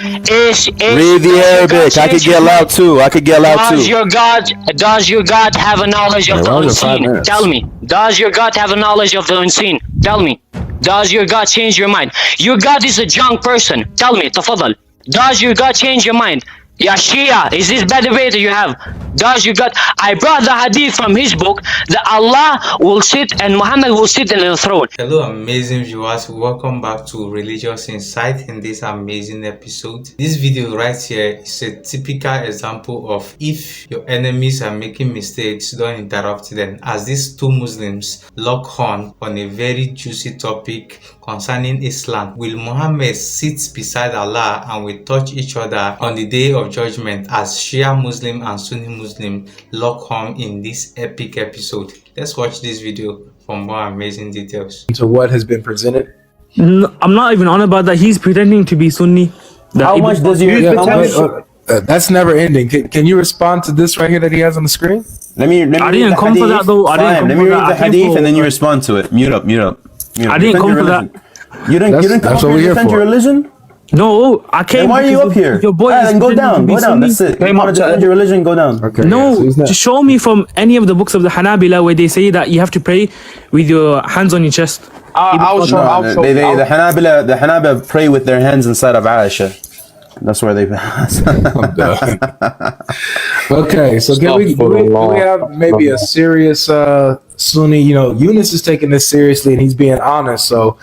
Read the Arabic. I could get loud too. Does your God have a knowledge of the we're under 5 unseen? minutes. Tell me. Does your God have a knowledge of the unseen? Tell me. Does your God change your mind? Your God is a young person. Tell me. تفضل. Does your God change your mind? Ya Shia, is this bad debate you have? Does your God? I brought the hadith from his book that Allah will sit and Muhammad will sit in the throne. Hello amazing viewers, welcome back to Religious Insight. In this amazing episode, this video right here is a typical example of if your enemies are making mistakes, don't interrupt them, as these two Muslims lock horn on a very juicy topic concerning Islam. Will Muhammad sit beside Allah and will touch each other on the day of judgment, as Shia Muslim and Sunni Muslim lock horn in this epic episode? Let's watch this video for more amazing details. To what has been presented. No, I'm not even on about that. He's pretending to be Sunni. How much does your That's never ending. Can you respond to this right here that he has on the screen? Let me I didn't come for that though. Let me read the hadith and then you respond to it. Mute up. I didn't come for that. You didn't come here to defend your religion? No, I came. Then why are you up here? Your boy then go down. That's it. You want to defend your religion? Go down. Okay. No, just show me from any of the books of the Hanabila where they say that you have to pray with your hands on your chest. I'll show. The Hanabila pray with their hands inside of Aisha. That's where they pass. Okay, so can we have maybe a serious Sunni? You know, Eunice is taking this seriously and he's being honest. So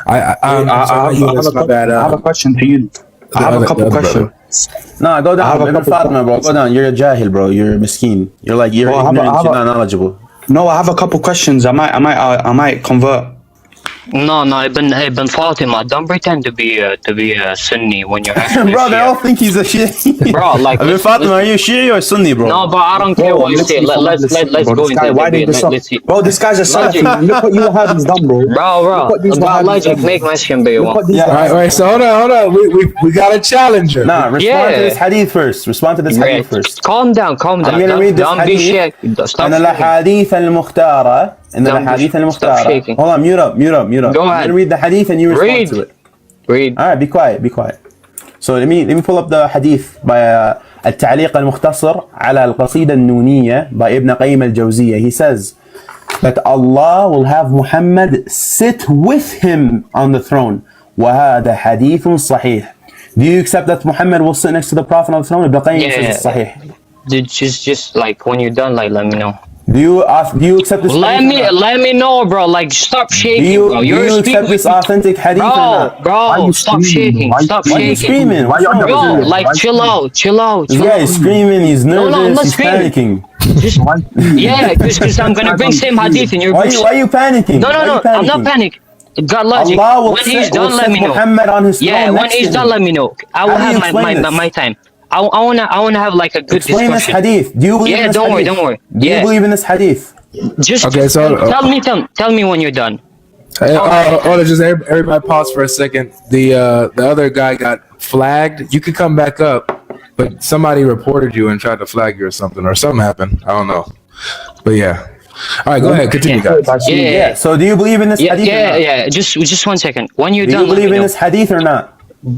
I have a question to you. I have a couple questions. No, go down. Ibn Fatima, bro. Go down. You're a jahil, bro. You're a miskin. You're ignorant. You're not knowledgeable. No, I have a couple questions. I might convert. No, Ibn Fatima, don't pretend to be a Sunni when you're actually bro, they Shia. all think he's a Shia. Bro, like Ibn Fatima, are you Shia or Sunni, bro? No, but I don't care what you say. Let's go into the debate. Let's see. Bro, this guy's a Salafi. Look what you have done, bro. Bro, GodLogic, make my skin bigger one. all right. So hold on. We got a challenger. Nah, respond to this hadith first. Calm down. I'm gonna read this Don't be hadith. Stop أن الأحاديث المختارة. Hold on, mute up. Go I'm ahead. gonna read the hadith and you respond to it. Read. Alright, be quiet. So let me pull up the hadith by التعليق المختصر على القصيدة النونية by Ibn Qayyim al-Jawziyya. He says that Allah will have Muhammad sit with him on the throne. وهذا حديث صحيح. Do you accept that Muhammad will sit next to the Prophet on the throne? Ibn Qayyim says it's sahih. Just like when you're done, like let me know. Do you accept this? Let me know, bro. Like stop shaking, bro. Do you accept this authentic hadith or not? Bro, stop shaking. Stop Why are you shaking. screaming? Bro, like chill out. This guy is screaming. He's nervous. I'm not he's screaming. panicking. Because I'm gonna bring same hadith in your Why books. are you panicking? No, I'm not panicking. GodLogic. Allah will When he's set done, let me know. Muhammad on his Yeah, throne when next he's to done, him. let me know. I will How do you have explain my time. I wanna have like a good Explain discussion. this hadith. Do you believe in this hadith? Don't worry. Do you believe in this hadith? Just Okay, so tell me when you're done. Just everybody pause for a second. The other guy got flagged. You could come back up, but somebody reported you and tried to flag you or something happened. I don't know, but yeah. All right, go ahead. Continue, guys. Yeah. So do you believe in this hadith? Yeah. Just 1 second. When you're done, Do you believe in this hadith or not?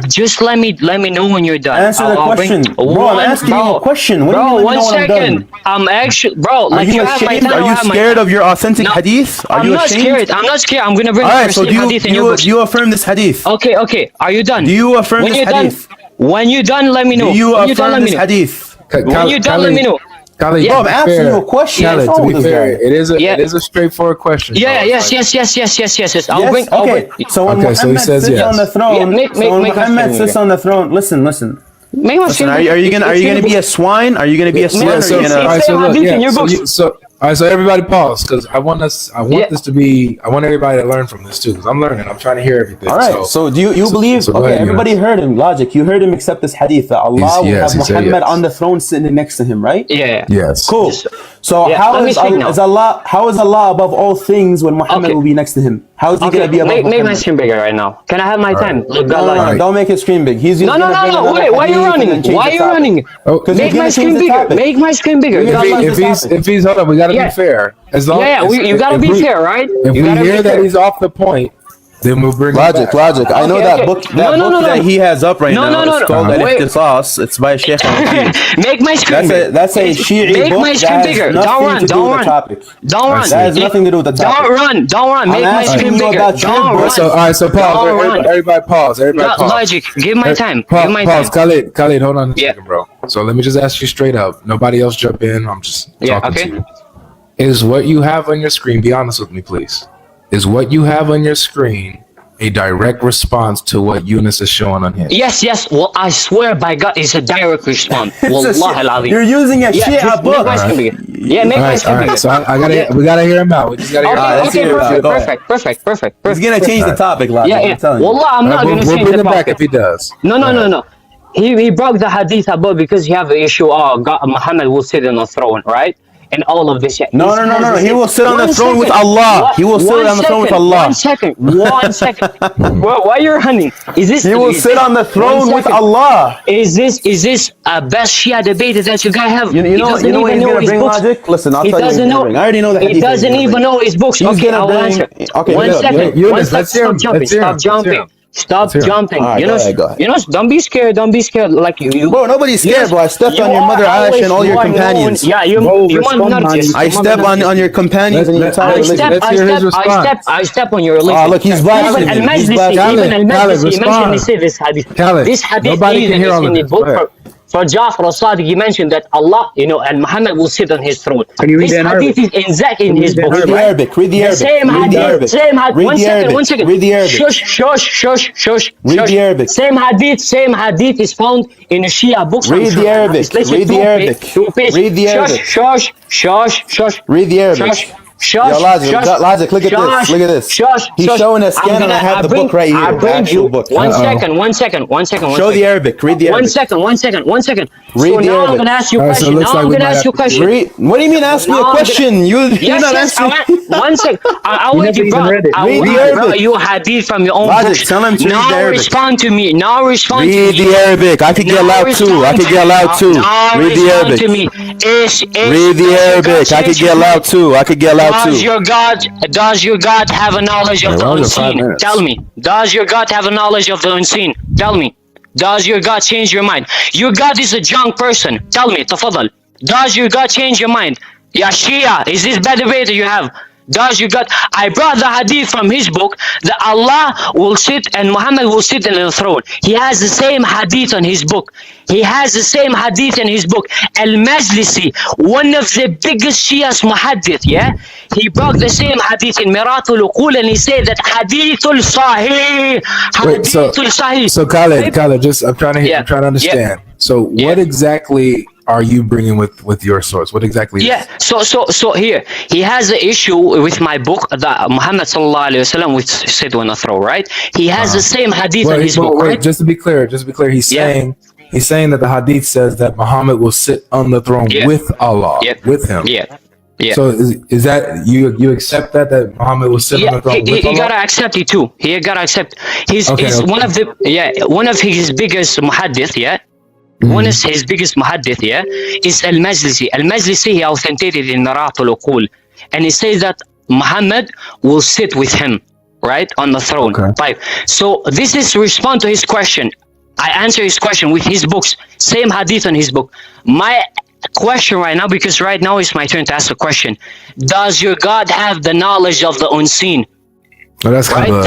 Just let me know when you're done. Answer the question. Bro, I'm asking you a question. What do you mean 1 second. I'm actually, bro. Are Like you you have my ashamed? time. Are you scared of your authentic hadith? Are I'm you not ashamed? scared. I'm gonna bring All right, the so same hadith in your books. do you affirm this hadith? Okay. Are you done? Do you affirm When this you're hadith? done, when you're done, let me know. Do you When you're done, affirm let me this know. hadith? When you're done, let me know. Khalid, Bro, I'm asking you a question. Khalid, to be fair, it is a straightforward question. Yes. I'll bring. Okay. So when Muhammad sits on the throne, Muhammad sits on the throne. Listen. Make my Listen, are you gonna be a swine? Are you gonna be a swine? Yeah, or are you gonna? All right, so everybody pause, because I want everybody to learn from this too, because I'm learning. I'm trying to hear everything. All right. So do you believe? So okay, ahead, everybody heard him. Logic. You heard him accept this hadith that Allah will have Muhammad on the throne sitting next to him, right? Yeah. Yes. Cool. So how is Allah above all things when Muhammad will be next to him? How is he gonna be above Muhammad? Make my screen bigger right now. Can I have my time? No, don't make it screen big. He's No. Wait, why are you running? Make my screen bigger. Make my screen bigger. If he's hold on, we gotta be fair. As long you gotta be fair, right? If we hear that he's off the point, Then we'll bring it back. Logic. I know that book. That book that he has up right now. No. It's called Wait. Al-Ikhtisas. It's by Sheikh. Make my screen bigger. That's a Shi'i Make book my that screen has bigger. nothing to do with the topic. Don't run. That has nothing to do with the topic. Don't run. Make my asking screen you bigger. about your Don't book. run. So all right, so pause. Don't run. Everybody pause. Everybody pause. Logic. Give my time. Give my Pause. time. Khalid, hold on a Yeah. second, bro. So let me just ask you straight up. Nobody else jump in. I'm just Yeah, talking okay. to you. Is what you have on your screen, be honest with me, please. Is what you have on your screen a direct response to what Eunice is showing on here? Yes. Well, I swear by God, it's a direct response. Wallahi al-azim. You're using a Shia just book. Make my screen bigger. Yeah, make All my right, screen bigger. So we gotta hear him out. We just gotta hear him out. let's hear it out. Go ahead. Perfect. He's gonna change the topic, Logic. Yeah. I'm telling you. Wallah, I'm not We'll gonna change bring the him back topic. if he does. No. He broke the hadith about because he have the issue. God, Muhammad will sit on the throne, right? And all of this. No. He will sit on the throne with Allah. He will sit on the throne with Allah. 1 second. 1 second. Why you're running? Is this? He will sit on the throne with Allah. Is this best Shia debate that you guys have? You know what he's gonna bring, Logic? Listen, I'll tell you what he's gonna bring. I already know that He doesn't even know his books. He's Okay, gonna I'll bring- answer. okay, One look, second. Eunice, One second. let's hear him. Stop jumping. Let's hear him. Stop jumping. Stop hear him. jumping. All right, go ahead. Don't be scared. Don't be scared. Like you. Bro, nobody's scared, bro. I stepped on your mother Aisha and all your companions. Yeah, you narcissist. I step on your companions and your entire religion. Let's hear his response. I step on your religion. Oh, look, he's blaspheming. Even He's Al-Majlisi, blaspheming. he mentioned respond. he said this hadith. Khalid, This hadith nobody can even hear is all in of the this. book Go ahead. for Ja'far al-Sadiq. He mentioned that Allah, and Muhammad will sit on his throne. Can you read This that in hadith Arabic? is exact in his book. Read the Arabic. Read the Arabic. Same Read the hadith. Arabic. Same hadith. Read One the second. Arabic. One second. Read the Arabic. Shush. Read the Arabic. Same hadith is found in the Shia books. Read the Arabic. Read the Arabic. Read the Arabic. Shush. Read the Arabic. Yo, Logic, look at this. Look at this. He's showing a scan and I have the book right here. The actual book. One second. Show the Arabic. Read the Arabic. One second. Read So the now I'm Arabic. gonna ask you a All right, so it question. looks Now like I'm we gonna might ask you a have to- question. What do you mean ask me a No, I'm question? You're Yes, not yes, answering. one second. I want never you, even bro. read it. Read the Bro, Arabic. you hadith from your own Logic, books. tell him to read the Now Arabic. respond to me. Now respond to Read me. the Arabic. I could get Now loud too. I respond could to get me. loud too. Now Read the respond Arabic. to me. Read the Arabic. I could get loud too. I could get loud Does too. your God have a knowledge of Hey, the why was it 5 unseen? minutes? Tell me. Does your God have a knowledge of the unseen? Tell me. Does your God change your mind? Your God is a young person. Tell me. Tafadal. Does your God change your mind? Ya Shia, is this bad debate you have? Does your God? I brought the hadith from his book that Allah will sit and Muhammad will sit in the throne. He has the same hadith on his book. He has the same hadith in his book. Al-Majlisi, one of the biggest Shias muhaddith, yeah? He brought the same hadith in Methodological and he said that hadithul sahih. Wait, Hadithul sahih. So Khalid, just I'm trying to Yeah. I'm trying to understand. So what exactly are you bringing with your source? What exactly? Yeah, so here he has the issue with my book that Muhammad sallallahu alaihi wasallam would sit on a throne, right? He has the same hadith in his book, right? Just to be clear, he's Yeah. saying that the hadith says that Muhammad will sit on the throne Yeah. with Allah, Yeah. with him. Yeah. So is that you accept that Muhammad will sit on the throne with he Allah? gotta accept it too. He gotta accept. He's Okay, okay. one of his biggest muhaddith, yeah. One of his biggest muhaddith, yeah, is Al-Majlisi. Al-Majlisi, he authenticated in Methodological, and he says that Muhammad will sit with him, right, on the throne. Okay. Right. So this is respond to his question. I answer his question with his books, same hadith on his book. My question right now, because right now it's my turn to ask a question. Does your God have the knowledge of the unseen? No, that's Right? kind of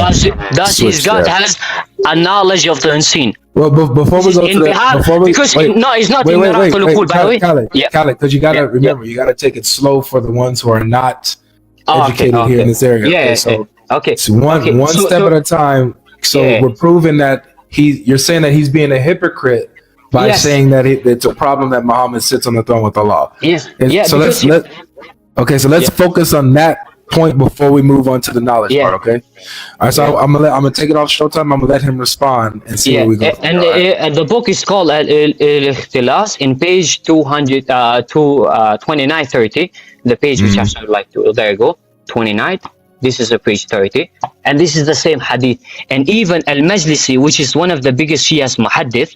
Does his God has a knowledge of the unseen? Well, before we go In to that, Bihar, before we, because wait, no, it's not wait, in wait, wait, Methodological, by the way. Khalid, Yeah. because you gotta Yeah, remember, you gotta take it slow for the ones who are not Oh, educated here in this area. Yeah, okay? yeah, So okay. it's one So- step so- at a time. So Yeah. we're proving that you're saying that he's being a hypocrite by Yes. saying that it's a problem that Muhammad sits on the throne with Allah. Yes. And Yeah, so because let's focus on that point before we move on to the knowledge Yeah. part. Okay. All right. So I'm gonna take it off Showtime. I'm gonna let him respond and see yeah, where we go. from and there, all right? the book is called Al-Ikhtilas in page 2930, the page which I would like to, there you go, 29. This is a page 30, and this is the same hadith. And even Al-Majlisi, which is one of the biggest Shias muhaddith,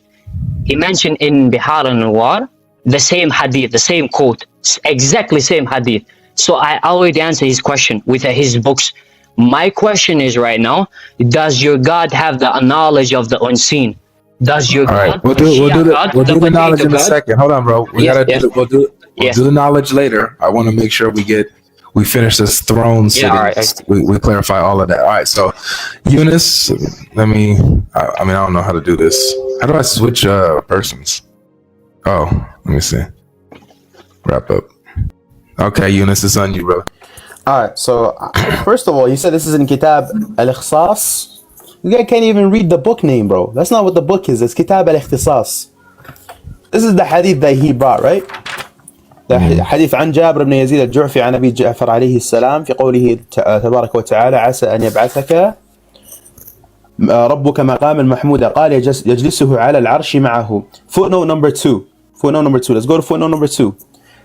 he mentioned in Bihar al-Anwar the same hadith, the same quote, exactly same hadith. So I already answered his question with his books. My question is right now, does your God have the knowledge of the unseen? Does your All God, right, we'll do the knowledge in a second. Hold on, bro. We Yes, gotta yes. do we'll do the knowledge later. I want to make sure we finish this throne sitting. all right. We clarify all of that. All right, so Eunice, I mean, I don't know how to do this. How do I switch persons? Oh, let me see. Wrap up. Okay, Eunice, it's on you, bro. Alright, so first of all, you said this is in Kitab al-Ikhtisas. You guys can't even read the book name, bro. That's not what the book is. It's Kitab al-Ikhtisas. This is the hadith that he brought, right? The hadith عن جابر بن يزيد الجعفي عن أبي جعفر عليه السلام في قوله تبارك وتعالى عسى أن يبعثك ربك مقاما محمودا قال يجلسه على العرش معه. Footnote number 2. Footnote number 2. Let's go to footnote number 2.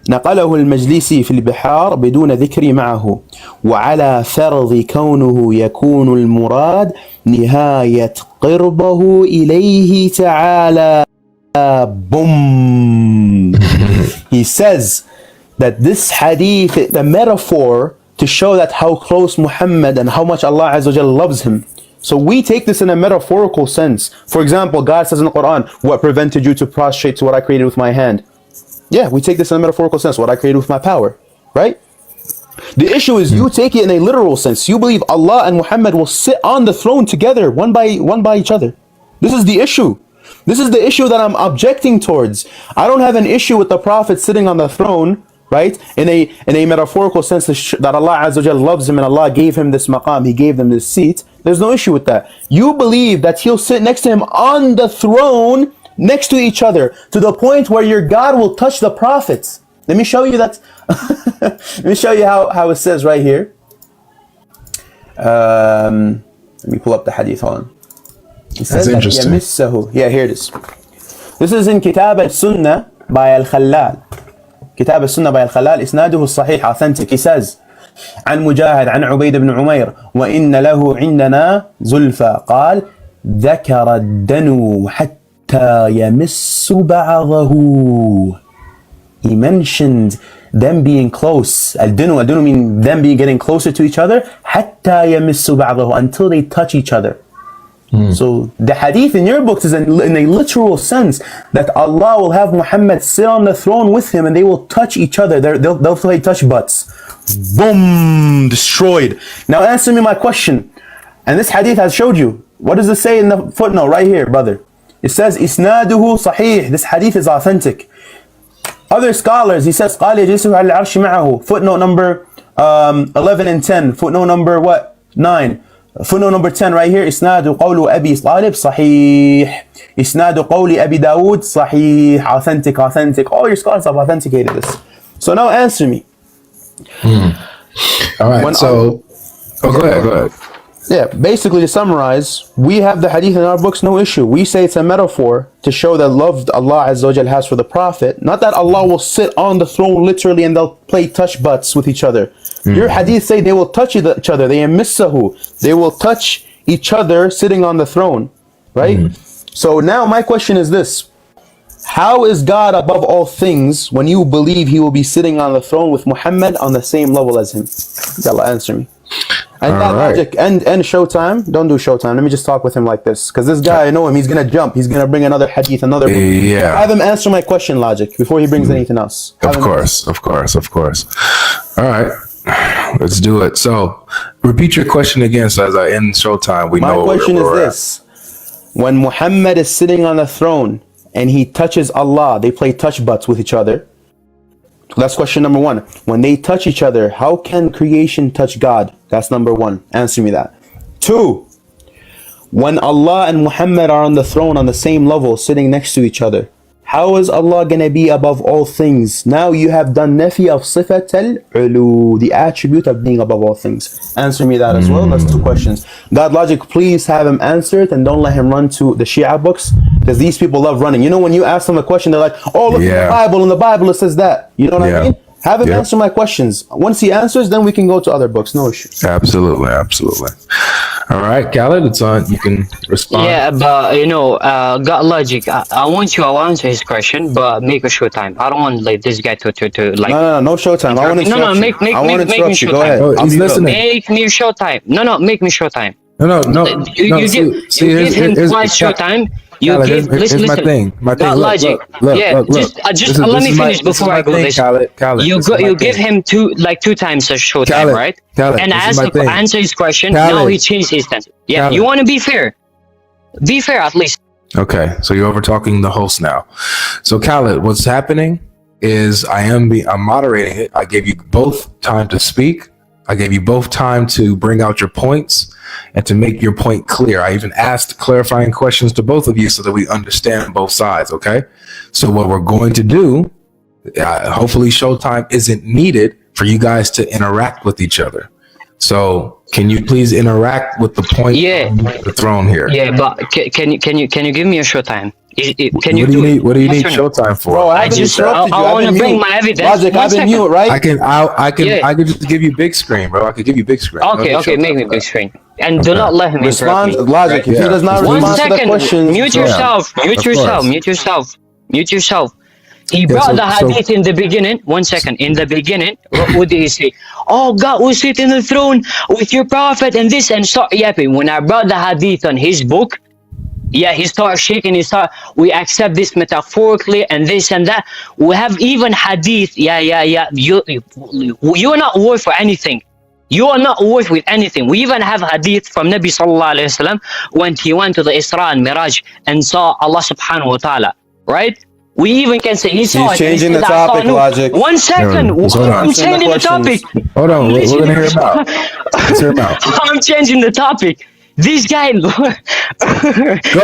نقله المجلسي في البحار بدون ذكر معه وعلى فرض كونه يكون المراد نهاية قربه إليه تعالى. Boom. He says that this hadith, the metaphor to show that how close Muhammad and how much Allah Azza wa Jalla loves him. So we take this in a metaphorical sense. For example, God says in the Quran, what prevented you to prostrate to what I created with my hand? Yeah, we take this in a metaphorical sense, what I created with my power, right? The issue is you take it in a literal sense. You believe Allah and Muhammad will sit on the throne together, one by each other. This is the issue. This is the issue that I'm objecting towards. I don't have an issue with the Prophet sitting on the throne, right? In a metaphorical sense that Allah Azza wa Jalla loves him and Allah gave him this maqam, he gave them this seat. There's no issue with that. You believe that he'll sit next to him on the throne next to each other to the point where your God will touch the prophets. Let me show you that. Let me show you how it says right here. Let me pull up the hadith. Hold on. It says that يمسه. Yeah, here it is. This is in Kitab al-Sunnah by al-Khallal. Kitab al-Sunnah by al-Khallal. إسناده الصحيح, authentic. He says عن مجاهد عن عبيد بن عمير وإن له عندنا زلفى قال ذكر الدنو حتى يمس بعضه. He mentioned them being close. Al-dunu mean them getting closer to each other. حتى يمس بعضه, until they touch each other. So the hadith in your books is in a literal sense that Allah will have Muhammad sit on the throne with him and they will touch each other. They'll play touch butts. Boom! Destroyed. Now answer me my question. And this hadith has showed you. What does it say in the footnote right here, brother? It says isnaduhu sahih. This hadith is authentic. Other scholars, he says قال يجلسه على العرش معه. Footnote number 11 and 10. Footnote number what? 9. Footnote number 10 right here. إسناد قول أبي طالب صحيح. إسناد قول أبي داود صحيح. Authentic. All your scholars have authenticated this. So now answer me. All right. Go ahead. Yeah, basically to summarize, we have the hadith in our books, no issue. We say it's a metaphor to show the love Allah Azza wa Jal has for the Prophet. Not that Allah will sit on the throne literally and they'll play touch butts with each other. Your hadith say they will touch each other. They emissahu. They will touch each other sitting on the throne. Right? So now my question is this. How is God above all things when you believe he will be sitting on the throne with Muhammad on the same level as him? Allah, answer me. And that logic, and Showtime, don't do Showtime. Let me just talk with him like this. Because this guy, I know him, he's going to jump. He's going to bring another hadith, another book. Yeah. Have him answer my question, Logic, before he brings anything else. Of course. All right. Let's do it. So, repeat your question again so as I end Showtime. My question is this. When Muhammad is sitting on the throne and he touches Allah, they play touch butts with each other. That's question number 1. When they touch each other, how can creation touch God? That's number 1. Answer me that. 2. When Allah and Muhammad are on the throne on the same level, sitting next to each other, how is Allah going to be above all things? Now you have done nafi of sifat al-ulu, the attribute of being above all things. Answer me that as well. That's 2 questions. GodLogic, please have him answer it and don't let him run to the Shia books, because these people love running. You know, when you ask them a question, they're like, oh, look at the Bible. In the Bible it says that. You know what I mean? Have him Yeah. answer my questions. Once he answers, then we can go to other books. No issue. Absolutely. All right, Khaled, it's on. You can respond. Yeah, but GodLogic, I want you. I'll answer his question, but make a short time. I don't want like this guy to like. No showtime. I want to interrupt you. Make I want to me interrupt you. Go showtime. ahead. Oh, I'll he's mute up. listening. Make me short time. No, make me short time. No. You give him twice short time. You Khaled, give. here's my thing. GodLogic. Yeah, just let me finish before I go this. Khaled, You give him two times a short time, Khaled, right? Khaled, And this is ask my him thing. answer his question. Khaled. Now he changed his stance. Yeah, Khaled. you want to be fair. Be fair at least. Okay, so you're over talking the host now. So Khaled, what's happening is I'm moderating it. I gave you both time to speak. I gave you both time to bring out your points and to make your point clear. I even asked clarifying questions to both of you so that we understand both sides, okay? So what we're going to do, hopefully showtime isn't needed for you guys to interact with each other. So can you please interact with the point on the throne here? Yeah, but can you give me a short time? Can you What do you need? What do you Yes need or no? showtime for? Bro, I want to bring my evidence. Logic, One I've been second. mute, right? I could just give you big screen, bro. I could give you big screen. Okay, make me big screen. And do not let him Respond, interrupt me. Logic. If he does not One respond to the second. questions, Mute yourself. Mute yourself. He brought the hadith in the beginning. 1 second. In the beginning, what did he say? Oh, God will sit in the throne with your prophet and this and start yapping. When I brought the hadith on his book, yeah, he started shaking. We accept this metaphorically and this and that. We have even hadith. Yeah. You are not worth for anything. You are not worth with anything. We even have hadith from Nabi sallallahu alaihi wasallam when he went to the Isra and Miraj and saw Allah subhanahu wa ta'ala. Right? We even can say he saw He's it. changing the topic, Logic. 1 second. I'm changing the topic. Hold on, we're gonna hear him out. Let's hear him out. I'm changing the topic. This guy. Go,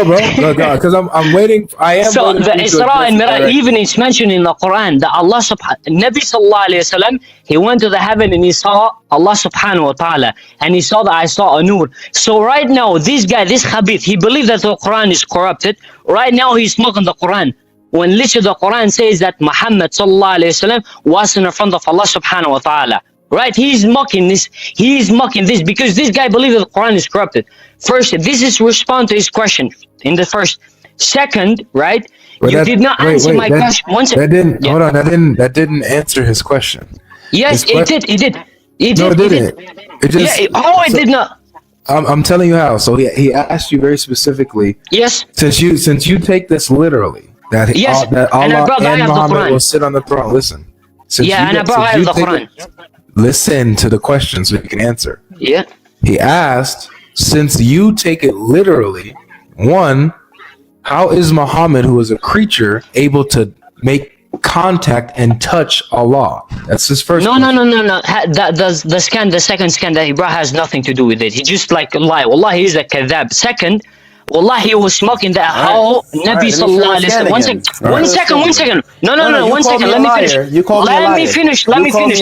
bro. Go. Because I'm waiting. So the Isra and Miraj, even it's mentioned in the Quran that Allah Nabi sallallahu alayhi wasallam, he went to the heaven and he saw Allah subhanahu wa ta'ala, and he saw that I saw a nur. So right now, this guy, this Khabith, he believed that the Quran is corrupted. Right now, he's smoking the Quran. When literally the Quran says that Muhammad sallallahu alayhi wasallam was in front of Allah subhanahu wa ta'ala. Right? He's mocking this. He is mocking this because this guy believes that the Quran is corrupted. First, this is response to his question in the first. Second, right? You did not answer my question. One second. That didn't. Hold on. That didn't answer his question. Yes, it did. It did. No, it didn't. It just. Yeah. It did not. I'm telling you how. So he asked you very specifically. Yes. Since you take this literally, that Allah and Muhammad will sit on the throne. Listen. And I brought out the Quran. Listen to the question so you can answer. Yeah. He asked, since you take it literally, one, how is Muhammad, who is a creature, able to make contact and touch Allah? That's his first question. No. The second scan that he brought has nothing to do with it. He just like lie. Wallah, he is a kadhab. Second, wallah, he was smoking that how Nabi sallallahu alaihi wasallam. One second. No. 1 second. Let me finish. Let me finish.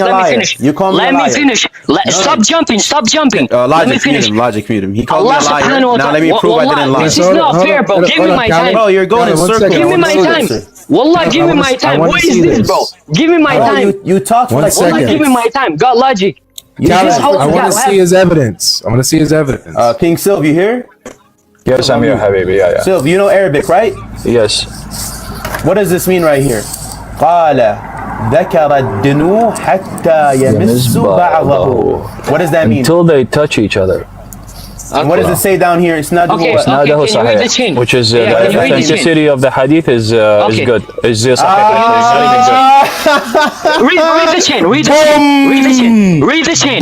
Stop jumping. Logic, mute him. He called me a liar. Now let me prove I didn't lie. This is not fair, bro. Give me my time. Bro, you're going in circles. Give me my time. Wallah, give me my time. What is this, bro? Give me my time. You talk for like 1 second. Give me my time. GodLogic. I want to see his evidence. King Sylv, you here? Yes, I'm here, Habibi. Yeah. Sylv, you know Arabic, right? Yes. What does this mean right here? قال ذكر الدنو حتى يمس بعضه. What does that mean? Until they touch each other. And what does it say down here? Isnaduhu Okay, what? Isnadahu can you read the chain? sahih, which is Yeah, can the you read the chain? authenticity of the hadith is Okay. good. Is sahih. Read the chain. Read the chain.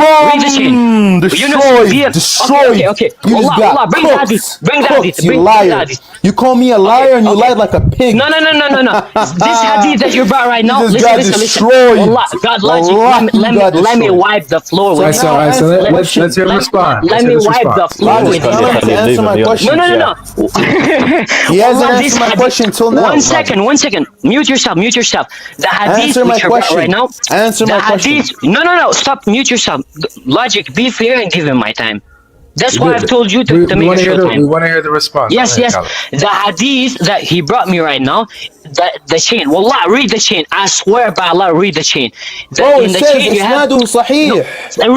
Destroyed. Okay. You just got Allah, bring the hadith. Bring the hadith. You liar. You call me a liar and you lied like a pig. No. This hadith that you brought right now. You just got Listen. destroyed. Allah, GodLogic. Let me wipe the floor with That's all right. So let's hear him respond. Let me wipe the floor Logic, with tell him to answer my question. No. He hasn't answered my question till now. 1 second. Mute yourself. The hadith Answer my which you brought question. right now. Answer my question. No. Stop. Mute yourself. Logic, be fair and give him my time. That's why I've told you to make a short time. We want to hear the response. Yes. The hadith that he brought me right now, the chain. Wallah, read the chain. I swear by Allah, read the chain. Bro, In it the says chain, you have. isnaduhu sahih.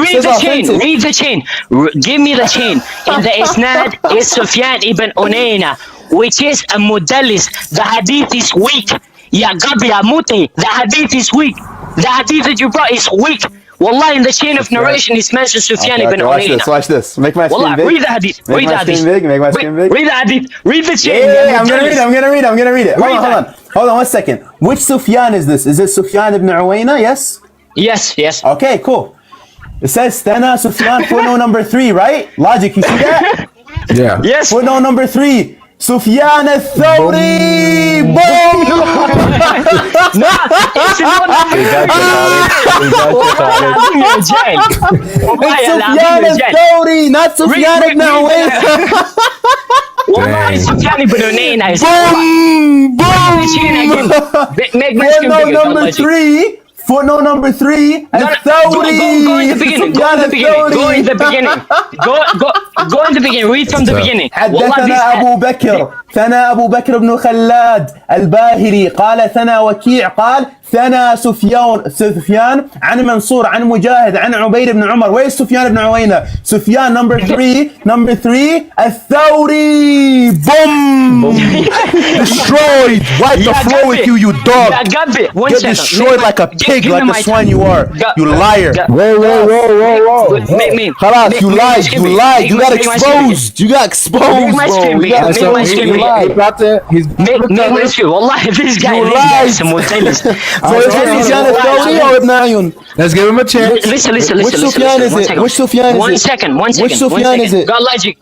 Read the chain. Read the chain. Give me the chain. In the isnad is Sufyan ibn Unayna, which is a mudallis. The hadith is weak. Ya Gabi, ya Muti. The hadith is weak. The hadith that you brought is weak. Wallah, in the chain of narration, it's mentioned Sufyan ibn Unayna. Watch this. Make my screen Wallah, big. read the hadith. Make Read my the hadith. screen big. Make my screen big. Read the hadith. Read the chain. Yeah, I'm gonna read it. Hold on 1 second. Which Sufyan is this? Is it Sufyan ibn Uwayna? Yes? Yes. Okay, cool. It says Thana Sufyan, footnote number 3, right? Logic, you see that? Yeah. Yes. Footnote number 3. Sufyan al-Thawri. Boom! No, it's not It's Sufyan al-Thawri, not Sufyan ibn Uwayna. Wallahi, Sufyan ibn Unayna is Boom! Boom! Make my screen Footnote bigger. number 3. Footnote number 3. Al-Thawri. Go in the beginning. Go in the beginning. Go in the beginning. Go in the beginning. Read from the beginning. حدثنا أبو بكر ثنا أبو بكر بن خلاد الباهلي قال ثنا وكيع قال ثنا سفيان عن منصور عن مجاهد عن عبيد بن عمر. Where is Sufyan ibn Uwayna? Sufyan number 3 الثوري. Boom! Destroyed. Wipe the floor with you dog. Get destroyed like a pig, like the swine you are. You liar. Whoa. خلاص, you lied. You got exposed. You got exposed, bro. Wallahi, this guy is So is it Sufyan al-Thawri or Ibn Ayun? Let's give him a chance. Listen. Which Sufyan is it? Which Sufyan is it? One second. Which Sufyan is it? GodLogic.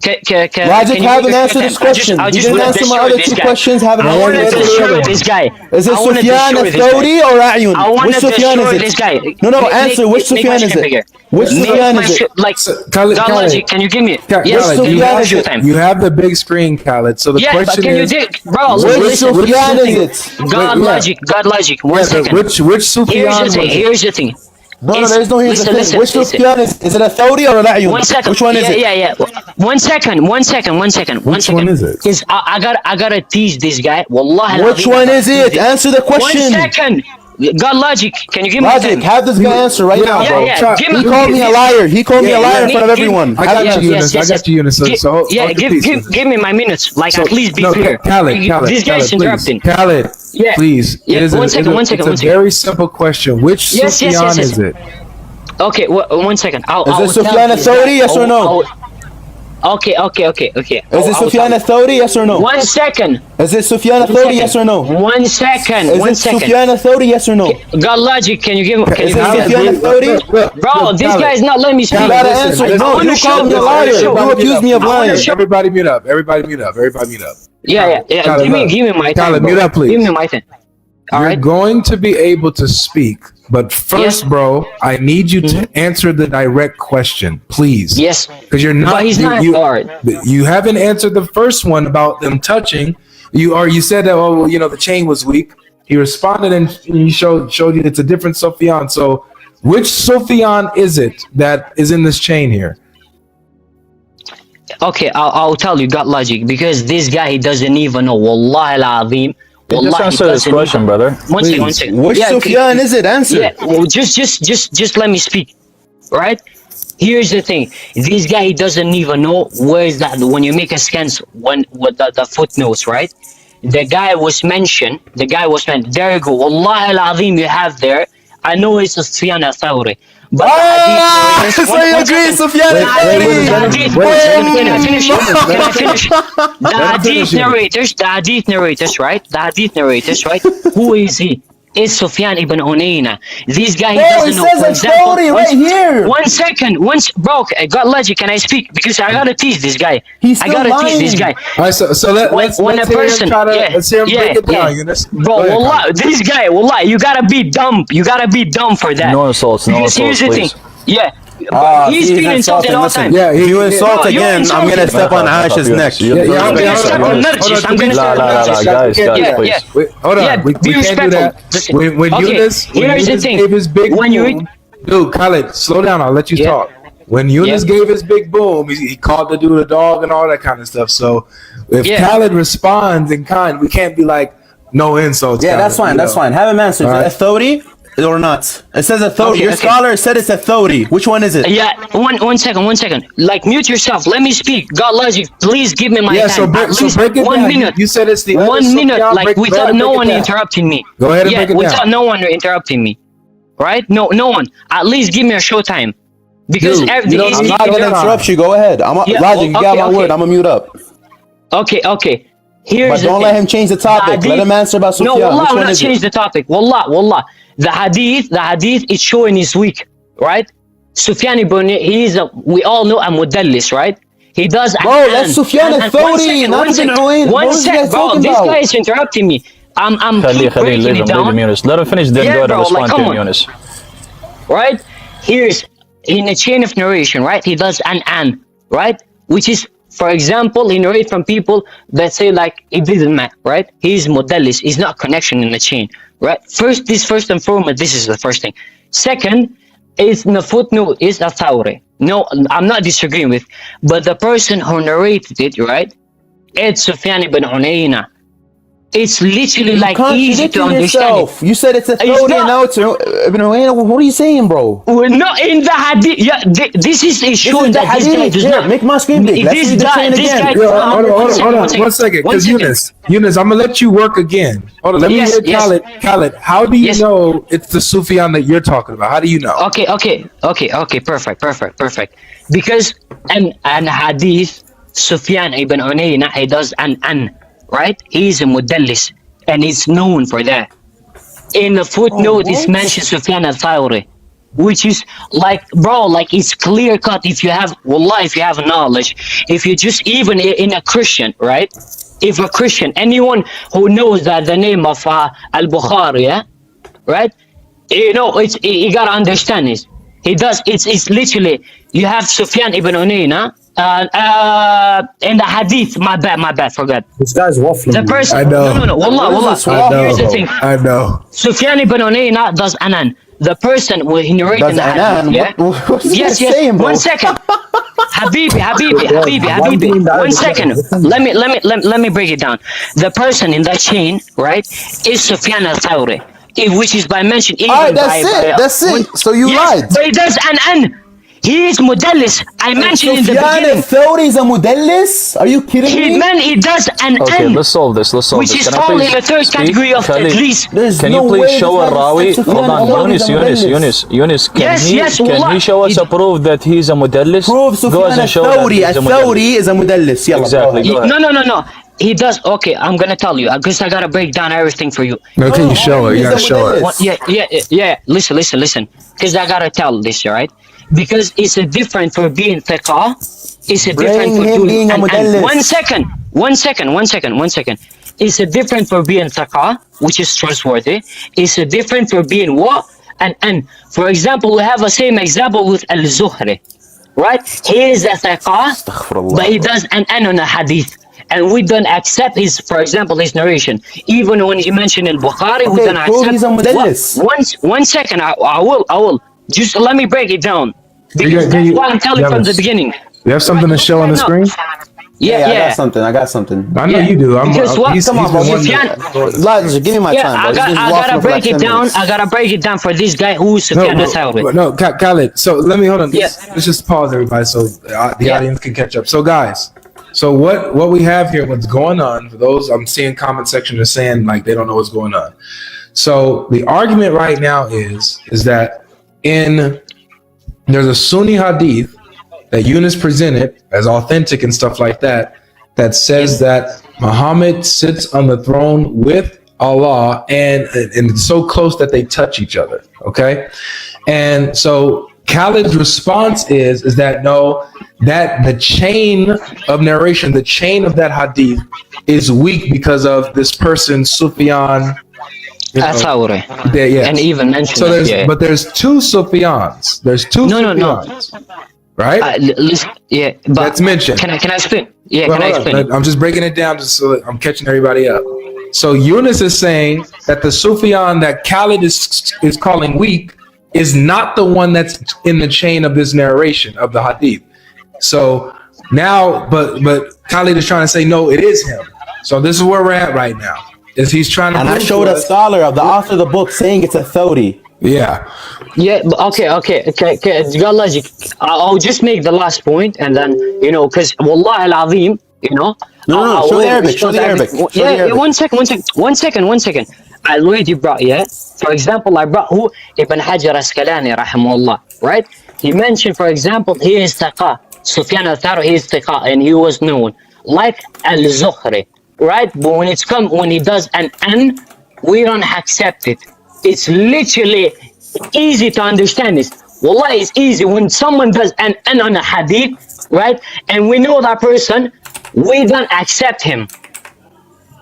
Logic, haven't answered this question. You didn't answer my other 2 questions. Haven't I want to answered destroy this guy. Is it Sufyan al-Thawri or Ayun? Which Sufyan is it? This guy. No, answer. Which Sufyan is it? Which Sufyan is it? Like, Khaled, GodLogic, can you give me? Yes, Sufyan is it? You have the big screen, Khaled. So the Yeah, but question can you is, do, bro? Which Listen, Sufyan is it? GodLogic. One second. which Sufyan? Here's the thing. No, there's no here's the thing. Listen, Which Sufyan is it? A Thawri or an Ayun? 1 second. Which one is it? Yeah. 1 second. Which one is it? Because I gotta tease this guy. Wallahi. Which one is it? Answer the 1 question. second. GodLogic, can you give me Logic, have this guy answer right now, bro. Yeah. He called me a liar. He called me a liar in front of everyone. I got you, Eunice. So give me my minutes. Like, at least be fair. Khaled, This guy's interrupting. Khaled, Yeah. please. Yeah, one second. It's a very simple question. Which Sufyan is it? Okay, 1 second. Is it Sufyan al-Thawri, yes or no? Okay. Is it Sufyan al-Thawri, yes or no? 1 second. Is it Sufyan al-Thawri, yes or no? 1 second. Is 1 it second. Sufyan al-Thawri, yes or no? GodLogic, can you give me? Is it Sufyan al-Thawri? Bro, this guy is not letting me speak. You gotta answer. No, you called me a liar. You accused me of lying. Everybody mute up. Yeah. Khaled, Give me my time. Khaled, bro. mute up, please. Give me my time. All You're right. going to be able to speak, but first, Yes. bro, I need you to answer the direct question, please. Yes. Because you're not. But he's not hard. You haven't answered the first one about them touching. You said that the chain was weak. He responded and he showed you it's a different Sufyan. So, which Sufyan is it that is in this chain here? Okay, I'll tell you, GodLogic, because this guy, he doesn't even know. Wallahi al-Azim. Just answer this question, brother. One second. Which Sufyan is it? Answer. Yeah, well, just let me speak. Right? Here's the thing. This guy, he doesn't even know where is that when you make a scan with the footnotes, right? The guy was mentioned. There you go. Wallahi al-Azim, you have there. I know it's a Sufyan al-Thawri. But so you agree, Sufyan al-Thawri? Can I finish? The hadith narrators, right? Who is he? It's Sufyan ibn Unayna. This guy, he doesn't know. For example, right here. 1 second. Bro, GodLogic, can I speak? Because I gotta tease this guy. He's still tease this guy. All right, so let's hear him break it down, Eunice. Bro, wallah, this guy, wallah, you gotta be dumb. For that. No insults, Because here's the please. thing. Yeah. He's been insulted all the time. Yeah, If you insult No, you again, I'm gonna step on Aisha's neck. I'm gonna step on Narjis. Guys, please. Wait, hold on. Yeah, we be can't do that. respectful. When Okay, Eunice here's the thing. gave his big When you boom, dude, Khaled, slow down. I'll let you talk. When Eunice gave his big boom, he called the dude a dog and all that kind of stuff. So if Khaled responds in kind, we can't be like, No insults. Yeah, Khaled, that's fine. you That's know. fine. Have him answer. Is All it right. authority or not? It says authority. Okay, Your okay. scholar said it's authority. Which one is it? Yeah, one second. Like, mute yourself. Let me speak. GodLogic, please give me my Yeah, time. so break, At so least break it 1 down. minute. You said it's the other 1 minute, Sufyan. like, Go ahead without and no break it one down. interrupting me. Go ahead and Yeah, break it without down. no one interrupting me. Right? No one. At least give me a show time. Because Dude, every you don't- I'm Easy not gonna time. interrupt you. Go ahead. Yeah, Logic, you got okay, my okay. word. I'm gonna mute up. Okay. Here's But the don't thing. let him change the topic. The Let him answer about No, Sufyan. wallah, Which I will one not is change it? the topic. Wallah. The hadith is showing is weak, right? Sufyan ibn, we all know a mudallis, right? He does. Bro, that's Sufyan al-Thawri, not Ibn Uwayn. What is this guy bro. talking This about? guy is interrupting me. I'm خليه keep breaking leave it him down, Yunus. Let him finish, then Yeah, go ahead and bro, like, respond to come him, on. Yunus. right? Here's in a chain of narration, right? He does an, right? Which is, for example, he narrates from people that say like it didn't matter, right? He's modellis, he's not connection in the chain, right? First and foremost, this is the first thing. Second, is the footnote is a thawri. No, I'm not disagreeing with, but the person who narrated it, right? It's Sufyan ibn Uyayna. It's literally like easy to Contradicting understand. yourself. You said it's It's authority and not- now it's Ibn Uwayn. What are you saying, bro? We're not in the hadith. Yeah, this is showing the that this guy hadith. does Here, not. make my screen big. Let's read the chain again. Yo, hold on. One second. One Because second. Eunice, I'm gonna let you work again. Hold on. Let Yes, me hear yes. Khaled. Khaled, how do you Yes. know it's the Sufyan that you're talking about? How do you know? Okay. Perfect. Because an hadith, Sufyan ibn Uyayna, he does an, right? He's a mudallis, and he's known for that. In the footnote, it's mentioned Sufyan al-Thawri, which is like, bro, like it's clear cut. If you have knowledge, if you just even in a Christian, right? If a Christian, anyone who knows that the name of al-Bukhari, yeah, right? You know, you gotta understand this. He does. It's literally you have Sufyan ibn Uyayna. In the hadith, my bad, forgot. This guy's waffling. The person, I know. no, wallah. Here's the thing. I know. Sufyan ibn Uyayna does anan. The person who he narrated Does the hadith, anan? yeah? What's this Yes. saying, bro? 1 second. Habibi. One thing that 1 is- second. Let me break it down. The person in that chain, right, is Sufyan al-Thawri, which is by mention even All right, by that's it. So you lied. But he does an. He is mudallis. I mentioned in the Sufyan beginning. al-Thawri is a mudallis? Are you kidding me? He does an Okay, an. let's solve this. Which is Can I falling please in the third speak? category of Khalid, at least. There's Can no you way please this show guy a Rawi? said Sufyan Hold on, al-Thawri is a mudallis. Yunus. Can Yes, he wallah. show us a proof that he's a mudallis? Prove Go Sufyan ahead and show that al-Thawri. he's a mudallis. Al-Thawri is a mudallis. Yalla, Exactly. go ahead. Go ahead. No. He does. Okay, I'm gonna tell you because I gotta break down everything for you. Okay, you show it. You He's gotta a show it. mudallis. Yeah. Listen. Because I gotta tell this, right? Because it's a different for being thiqa. It's a different for him doing being a an. mudallis. 1 second. It's a different for being thiqa, which is trustworthy. It's a different for being what? An. For example, we have a same example with al-Zuhri, right? He is a thiqa, Astaghfirullah, but he bro. does an on a hadith. And we don't accept his, for example, his narration. Even when he mentioned in Bukhari, we Okay, don't prove accept. he's a mudallis. 1 second, I will. Just let me break it down. Because Can you- that's why I'm telling from the beginning. You have something to show on the No. screen? Yeah. I got something. I know Yeah. you do. Because what? He's Come on, been bro. wondering- Logic, give me my Yeah, time, bro. I This is gotta waffling for break like it 10 down. minutes. I gotta break it down for this guy who's Sufyan al-Thawri. No, Khaled. So let me hold on. Yeah. Let's just pause, everybody, so the Yeah. audience can catch up. So, guys, so what we have here, what's going on? For those I'm seeing comment section are saying like they don't know what's going on. So the argument right now is that there's a Sunni hadith that Yunus presented as authentic and stuff like that says that Muhammad sits on the throne with Allah and it's so close that they touch each other. Okay, and so Khaled's response is that no, that the chain of narration, the chain of that hadith is weak because of this person Sufyan. al-Thawri. Yeah, And even mentioned so that, yeah. but there's two Sufyans. There's two No. Sufyans, right? Listen, yeah, but That's mentioned. Can I explain? Yeah, Well, can I hold on. explain? I'm just breaking it down just so that I'm catching everybody up. So Yunus is saying that the Sufyan that Khaled is calling weak is not the one that's in the chain of this narration of the hadith. So now, but Khaled is trying to say no, it is him. So this is where we're at right now. is he's trying to. And I prove showed to a us- scholar of the author of the book saying it's a Thawri. Yeah. Yeah, but okay. GodLogic. I'll just make the last point, and then because Wallah al-Azim, No, I'll show the wait, Arabic. Show because the I Arabic. think- Show Yeah, the Arabic. one second. I already brought, for example, I brought who? Ibn Hajar Asqalani, rahimahullah, right? He mentioned, for example, he is Taqa. Sufyan al-Thawri, he is Taqa, and he was known. Like al-Zuhri, right? But when he does an N, we don't accept it. It's literally easy to understand this. Wallah, it's easy. When someone does an N on a hadith, right? And we know that person, we don't accept him.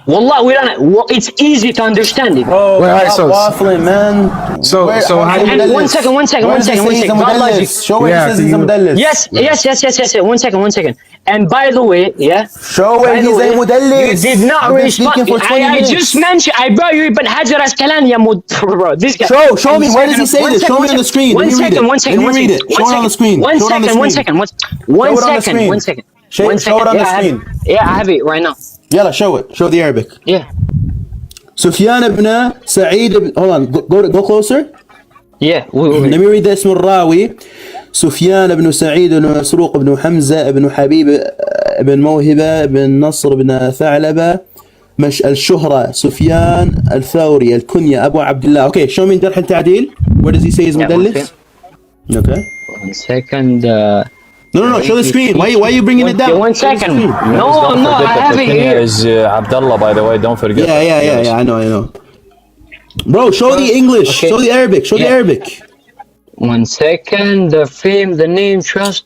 Wallah, we don't. It's easy to understand it. Bro, Wait, all right, stop so- waffling, man. so how do you- And one second. Where does it say he's a mudallis? Show where Yeah, it says can he's a you- mudallis. Yes. One second. And by the way, Show where by the he's way, a mudallis. you did not I've been respond. speaking for 20 I minutes. just mentioned. I brought you Ibn Hajar Asqalani, bro. This guy. Show me. Where does he say this? Show me on the screen. Let me read it. One second. Let me read it. Show it on the screen. One Show it on the second. One screen. second. Show it on the screen. One second. Show it on the screen. I have it right now. Yalla, show it. Show the Arabic. Yeah. Sufyan ibn Sa'id ibn... Hold on. Go closer. Yeah. Let me read the اسم الراوي. سفيان بن سعيد بن مسروق بن حمزة بن حبيب بن موهبة بن نصر بن ثعلبة مش الشهرة سفيان الثوري الكنية أبو عبد الله. Okay, show me جرح التعديل. Where does he say he's مدلس? Okay. One second. No, show the screen. Why are you bringing it down? One second. No, Don't I forget have that it the Kenya here. is Abdullah, by the way. Don't forget. Yeah, I know. Bro, show the English. Okay. Show the Arabic. Show the Yeah. Arabic. One second. The fame, the name, trust.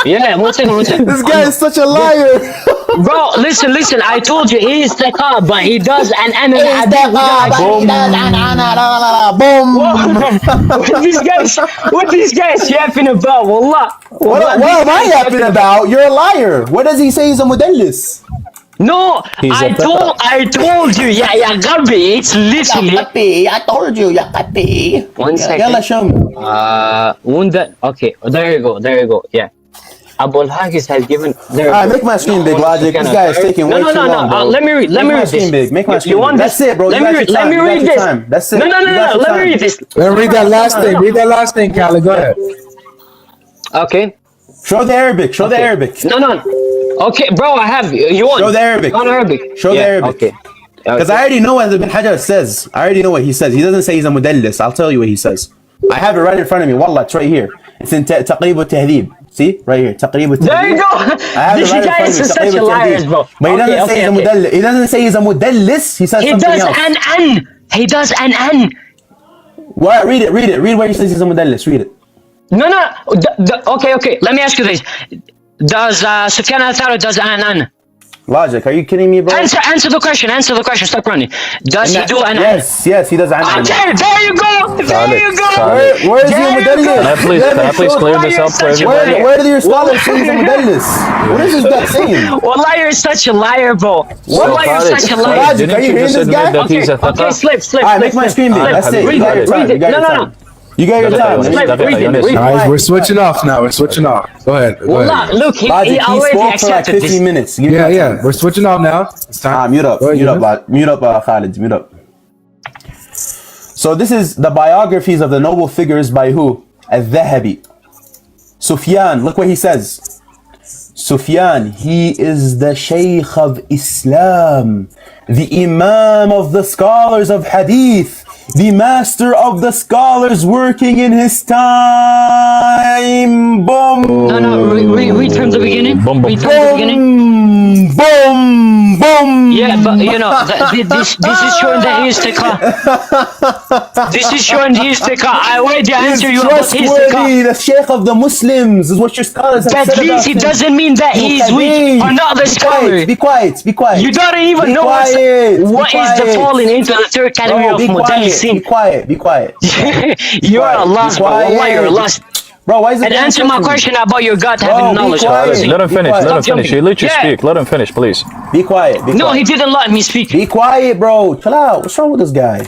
Yeah, one second. This guy is such a liar. Bro, listen. I told you he is Taqa, but he does an N and hadith. Boom. What these guys yapping about? Wallah. What am I yapping about? You're a liar. What does he say he's a mudallis? No, I told you. Yeah, Gabi. It's literally. I told you, ya qapi. One second. Yalla, show me. Okay, there you go. Yeah. Abul Hagis has given. Alright, make my screen big, Logic. This guy is taking way too long, bro. Let me read. Make my screen this. big. Make my screen You want big. this? That's it, bro. Let me read this. That's it. No. Let me read this. Let me read that last thing. Read that last thing, Khaled. Go ahead. Okay. Show the Arabic. Show the Arabic. No. Okay, bro, I have. You want? Show the Arabic. On Arabic. Show the Arabic. Okay. Because I already know what Ibn Hajar says. I already know what he says. He doesn't say he's a mudallis. I'll tell you what he says. I have it right in front of me. Wallah, it's right here. It's in Taqrib al-Tahdhib. See? Right here. Taqrib al-Tahdhib. There you go. I have This it right in guy front is of me. such a Taqrib liar, al-Tahdhib. bro. But he doesn't say he's a Okay. mudallis. He doesn't say he's a mudallis. He says He something does else. an N. He does an N. What? Read it. Read where he says he's a mudallis. Read it. No. Okay. Let me ask you this. Does Sufyan al-Thawri does an N? Logic. Are you kidding me, bro? Answer the question. Stop running. Does he do an N? Yes, he does. Okay, there you go. Where is he a There you go. mudallis? Can I please clear this up for everybody? Where do your scholars say he's a mudallis? What is this guy saying? Wallah, you're such a liar, bro. Wallah, you're Khalid, such a Khalid, liar. Logic, didn't are you you hearing just this guy? admit that he's a Okay, thaqah? slip. Alright, make my screen big. That's it. You got your time. You got your time. You got your time. Read All right, we're switching off now. We're switching off. Go ahead. Wallah, look, he Logic, he already spoke for like accepted 15 this. minutes. Give me Yeah, that yeah. time. We're switching off now. It's time. Mute up, Go ahead, mute up, Khalid, mute up. So this is the biographies of the noble figures by who? Al-Dhahabi. Sufyan, look what he says. Sufyan, he is the Shaykh of Islam, the Imam of the scholars of Hadith, the master of the scholars working in his time. Boom. No, read from the beginning. Boom, boom. Read from the beginning. Boom. Yeah, but you know, this is showing that he is Taqa. This is showing he is Taqa. I already answered you about his trustworthy, Taqa. the Sheikh of the Muslims is what your scholars have At said least about it him. doesn't mean that he is weak or not the scholar. Be quiet. You don't even know what is the falling into the third category of Mudallisin. Be quiet. You are lost, bro. Wallah, you're lost. Bro, why is it? And answer my question about your God having knowledge. quiet. Let him finish. quiet. Let him Stop finish. He jumping. let you Yeah. speak. Let him finish, please. Be quiet. No, he didn't let me speak. Be quiet, bro. Chill out. What's wrong with this guy?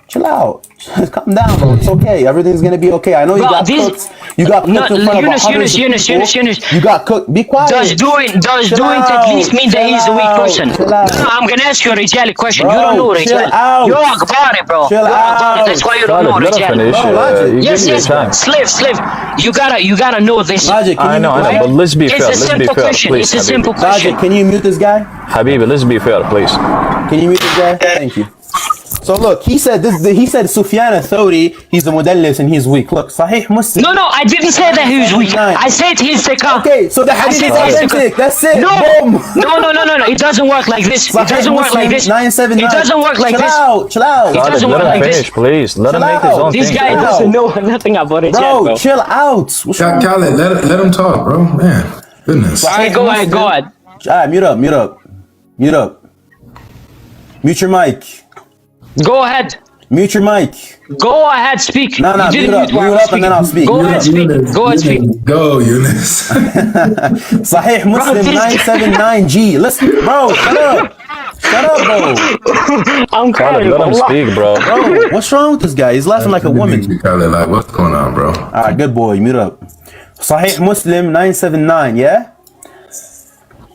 Chill out. Calm down, bro. It's okay. Everything's gonna be okay. I know you Bro, got these- cooked. You got cooked in front of hundreds of people. You got cooked. Be quiet. Does doing at least mean that he's a weak person? No, I'm gonna ask you a Rijali question. You don't know Bro, chill Rijali. out. You're Akbari, bro. Chill You're Akbari. out. That's why you don't Khalid, know let him Rijali. finish. Bro, Logic. You Yes, give me yes, time. slave. You gotta know this. Logic, can I you know, mute I know, this but let's be It's fair. a Let's be simple fair, question. please. It's a simple guy? question. Logic, can you mute this guy? Habibi, let's be fair, please. Can you mute this guy? Thank you. So look, he said Sufyan al-Thawri, he's a mudallis and he's weak. Look, Sahih Muslim. No, I didn't say that he was weak. I said he's the Okay, so the hadith is authentic. That's it. No, Boom. no. It doesn't work like this. It doesn't work like this. 979. It doesn't work like this. Chill out. It Khalid, doesn't let work him like finish, this. please. Let him Chill make his out. own This thing. guy doesn't know nothing about it yet, Bro, bro. chill out. What's wrong? Khaled, let him talk, bro. Man, goodness. Alright, go ahead. Alright, mute up. Mute your mic. Go ahead. Mute your mic. Go ahead, speak. No, You didn't mute while I up was and then I'll speak. Go Mute ahead, up. speak. Go ahead, speak. Go, Eunice. Sahih Muslim this guy- 979G. Listen, bro, shut up, bro. I'm Khalid, crying. let him Allah. speak, bro. Bro, what's wrong with this guy? He's laughing like a woman. Khaled, like, what's going on, bro? Alright, good boy, mute up. Sahih Muslim 979, yeah?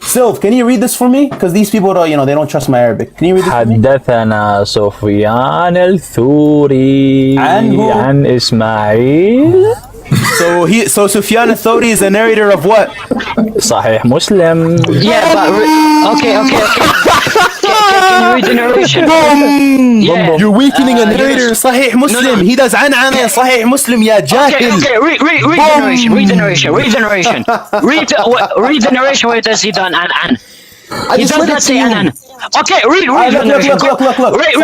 Sylv, can you read this for me? Because these people don't, they don't trust my Arabic. Can you read this for me? حدثنا سفيان الثوري عنه. عن إسماعيل So Sufyan al-Thawri is a narrator of what? صحيح مسلم. Yeah, but okay. Can you read the narration? Yeah. You're weakening a narrator in Sahih Muslim. He does an'ana in Sahih Muslim, ya jahil. Okay. Read the narration. Read the narration where does he done an. He just does read it not to say you. an. Okay, read the narration. Look. Read.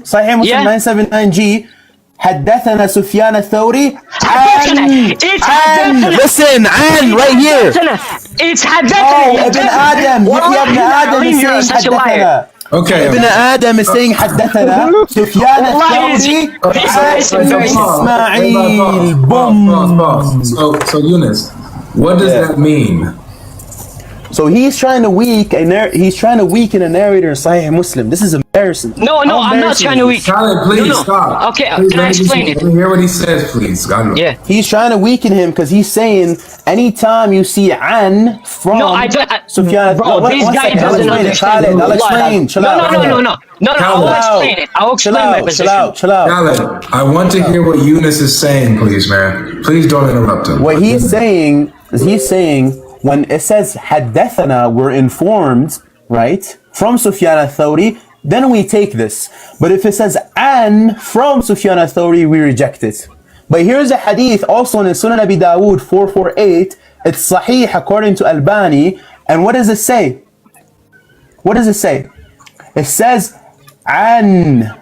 Sahih Muslim Yeah. 979G. حدثنا سفيان الثوري It's حدثنا. listen right here. It's حدثنا. ابن آدم يحيى ابن آدم is You're saying such a liar. حدثنا Okay. ابن آدم is saying حدثنا سفيان الثوري إسماعيل boom. So Eunice, what does that mean? So he's trying to weaken a narrator in Sahih Muslim. This is embarrassing. No, I'm not trying to weak. Khaled, please No. stop. Okay, Please, can I explain it? Let me hear what he says, please. God. Yeah. He's trying to weaken him because he's saying anytime you see an from No, I don't. Sufyan, Bro, one this guy second, doesn't I'll explain it. understand. I'll explain. Chill out. No. I'll explain it. I'll explain my position. Chill out. Khaled, I want to hear what Eunice is saying, please, man. Please don't interrupt him. What he's saying is when it says haddathana, we're informed, right, from Sufyan al-Thawri, then we take this. But if it says an from Sufyan al-Thawri, we reject it. But here's a hadith also in Sunan Abi Dawood 448. It's sahih according to Albani. And what does it say? It says an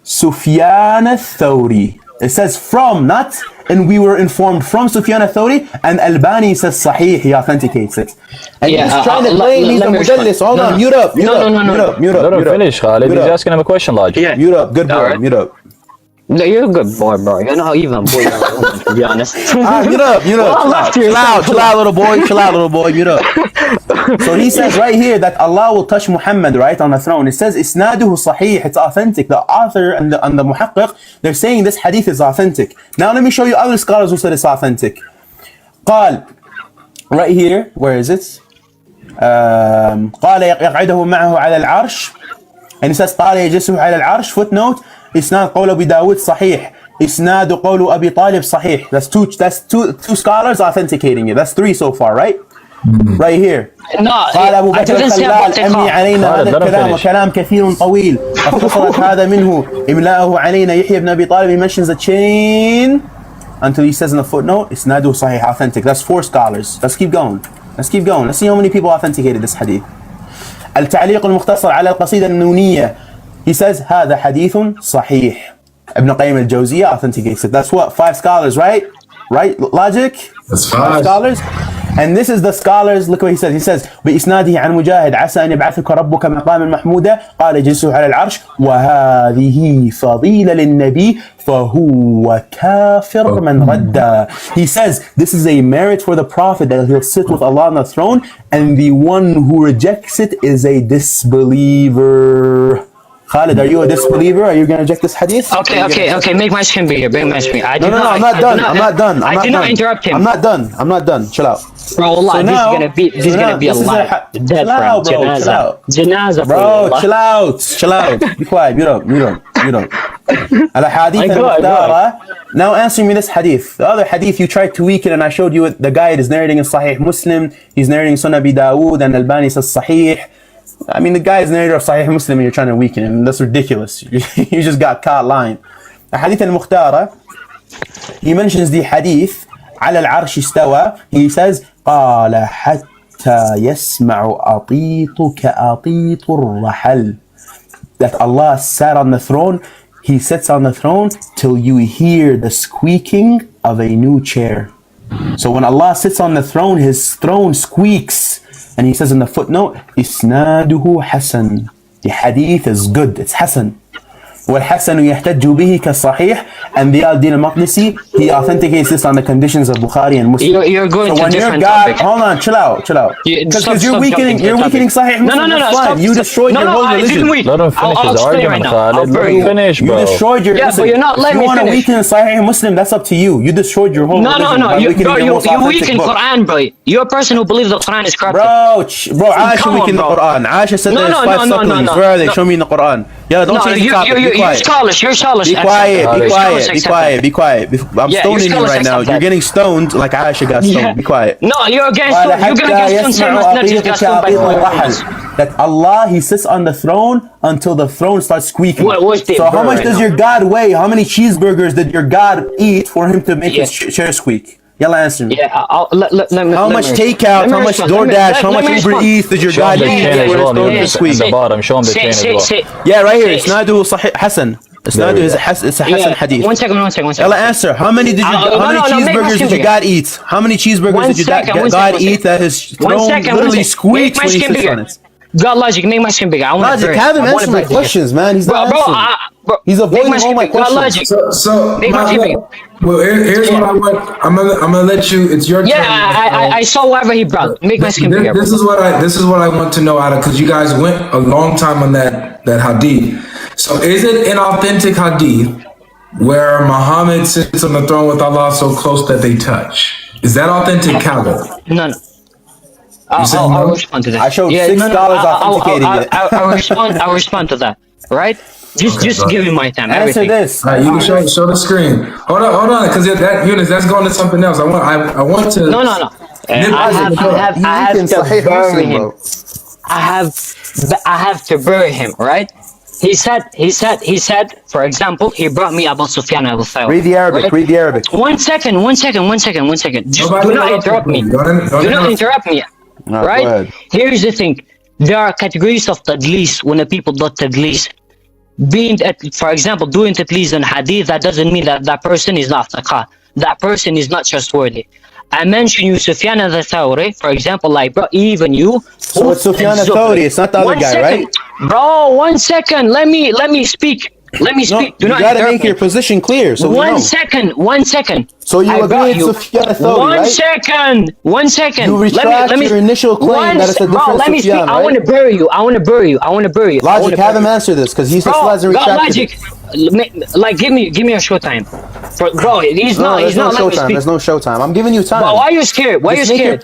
Sufyan al-Thawri. It says from, not, and we were informed from Sufyan al-Thawri, and Albani says sahih, he authenticates it. And he's trying to claim he's a mudallis. Hold on, mute up. Let him finish, Khalid. He's asking him a question, Logic. Yeah. Mute up, good boy, Alright. mute up. No, you're a good boy, bro. You're not even boy, to be honest. Alright, mute up. Chill out, little boy, mute up. So he says right here that Allah will touch Muhammad, right, on the throne. It says, Isnaduhu sahih, it's authentic. The author and the muhaqqiq, they're saying this hadith is authentic. Now let me show you other scholars who said it's authentic. قال, right here, where is it? قال يقعده معه على العرش. And it says قال يجلسه على العرش. Footnote, إسناد قول أبي داود صحيح. إسناد قول أبي طالب صحيح. That's two scholars authenticating it. That's three so far, right? Right here. No, قال أبو I بكر didn't say about الخلال أمي علينا هذا الكلام وكلام كثير طويل اختصرت هذا منه إملاءه علينا يحيى بن أبي طالب. He mentions a chain until he says in the footnote إسناده صحيح, authentic. That's four scholars. Let's keep going. Let's see how many people authenticated this hadith. التعليق المختصر على القصيدة النونية. He says هذا حديث صحيح. Ibn Qayyim al-Jawziyah authenticates it. That's what? 5 scholars, right? Right? Logic? That's 5 scholars. And this is the scholars. Look what he says. He says بإسناده عن مجاهد عسى أن يبعثك ربك مقاما محمودا قال اجلسه على العرش وهذه فضيلة للنبي فهو كافر من رد. He says this is a merit for the prophet that he'll sit with Allah on the throne, and the one who rejects it is a disbeliever. Khalid, are you a disbeliever? Are you going to reject this hadith? Okay. Make my screen bigger. Make my screen. No, I'm not done. I did not interrupt him. I'm not done. Chill out. Bro, Allah, this is gonna be a lie. Dead friend. Janaza, bro. Chill out. Be quiet. You don't. Al-hadith al-mukhtara. Now answer me this hadith. The other hadith you tried to weaken, and I showed you the guy is narrating in Sahih Muslim. He's narrating Sunan Abi Dawood, and Albani says Sahih. I mean, the guy is narrator of Sahih Muslim, and you're trying to weaken him. That's ridiculous. You just got caught lying. The hadith al-mukhtara. He mentions the hadith. على العرش استوى. He says قال حتى يسمع أطيطك أطيط الرحل. That Allah sat on the throne. He sits on the throne till you hear the squeaking of a new chair. So when Allah sits on the throne, his throne squeaks. And he says in the footnote, إسناده حسن. The hadith is good. It's Hasan. والحسن يحتج به كالصحيح. And the Al-Din al-Maqdisi, he authenticates this on the conditions of Bukhari and Muslim. You're going so to different topic. Hold on, chill out. Because you're weakening Sahih Muslim. No. You destroyed your whole religion. Let him finish his argument, Khalid. Let him finish, bro. You destroyed your but you're not letting me finish. If you want to weaken Sahih Muslim, that's up to you. You destroyed your whole religion. No. You weaken Quran, bro. You're a person who believes the Quran is corrupted. Bro, Aisha weakened the Quran. Aisha said there's 5 supplements. Where are they? Show me in the Quran. Yeah, don't change the topic. Be quiet. You're scholarly. Be quiet. I'm stoning you right now. You're getting stoned like Aisha got stoned. Be quiet. No, you're getting stoned. You're gonna get stoned. Not just got stoned by that Allah, he sits on the throne until the throne starts squeaking. So how much does your God weigh? How many cheeseburgers did your God eat for him to make his chair squeak? Yalla, answer me. Yeah, how much takeout, how much DoorDash, how much Uber Eats did your God eat for his squeak? At the bottom, show him the chain as well. Yeah, right here. It's Nadu Sahih Hasan. It's a Hasan hadith. One second. Yalla, answer. How many cheeseburgers did your God eat? How many cheeseburgers did your God eat that his throne literally squeaks when he sits on it? GodLogic, make my screen bigger. Logic, have him answer my questions, man. He's not answering. He's avoiding all my questions. So make my screen bigger. Well, here's what I want. I'm gonna let you. It's your turn. Yeah, I saw whatever he brought. Make my screen bigger. This is what I want to know, out of, because you guys went a long time on that hadith. So is it an authentic hadith where Muhammad sits on the throne with Allah so close that they touch? Is that authentic, Khalid? No. I'll respond to that. I showed $6 authenticating it. I'll respond to that. Right? Just give me my time. Answer this. You can show the screen. Hold on, because that's going to something else. I want to. No. I have to bury him. I have to bury him. Right? He said. For example, he brought me Abu Sufyan al-Thawri. Read the Arabic. Right? Read the Arabic. One second. Just do not interrupt me. Do not interrupt me. No, right? Here's the thing. There are categories of tadlis when the people do tadlis. For example, doing tadlis in hadith, that doesn't mean that person is not thaqah. That person is not trustworthy. I mentioned you, Sufyan al-Thawri, for example, like, bro, even you. So it's Sufyan al-Thawri, it's not the other guy, right? Bro, 1 second. Let me speak. You gotta make your position clear. So 1 second. So you agree with Sufyan al-Thawri, right? 1 second. You retract your initial claim that it's a different Sufyan, right? I want to bury you. Logic, have him answer this, because he still hasn't retracted. Logic, like, give me a show time. He's not showtime. There's no showtime. I'm giving you time. But why are you scared?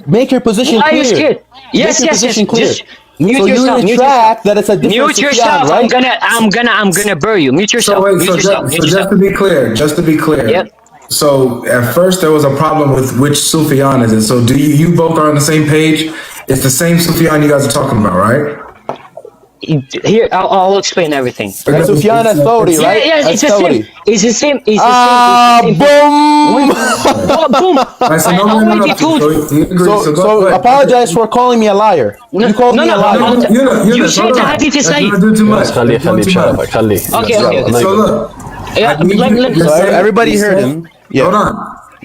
Make your position clear. Why are you scared? Yes. Clear. Mute so yourself. You retract that it's a different Mute yourself. right? I'm gonna bury you. Mute yourself. Just to be clear. Yep. So at first there was a problem with which Sufyan is it. So do you both are on the same page? It's the same Sufyan you guys are talking about, right? Here, I'll explain everything. That's Sufyan al-Thawri, right? Yeah, it's the same. Boom! Boom! So apologize for calling me a liar. You called me a liar. You said the hadith is sahih. Okay. So look. So everybody heard him. Yeah. Hold on.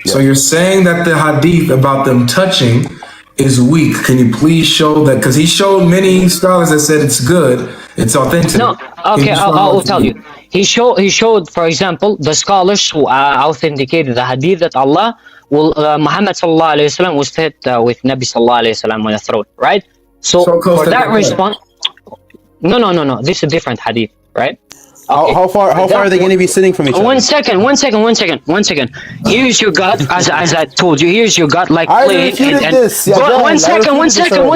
So you're saying that the hadith about them touching is weak. Can you please show that? Because he showed many scholars that said it's good, it's authentic. No, okay, I'll tell you. He showed, for example, the scholars who authenticated the hadith that Allah Muhammad sallallahu alaihi wasallam was sit with Nabi sallallahu alaihi wasallam on the throne, right? So for that response, No. This is a different hadith, right? How far are they going to be sitting from each other? One second. Here's your gut, as I told you. Here's your gut, like I plain. refuted this. Yeah, Bro, go one ahead.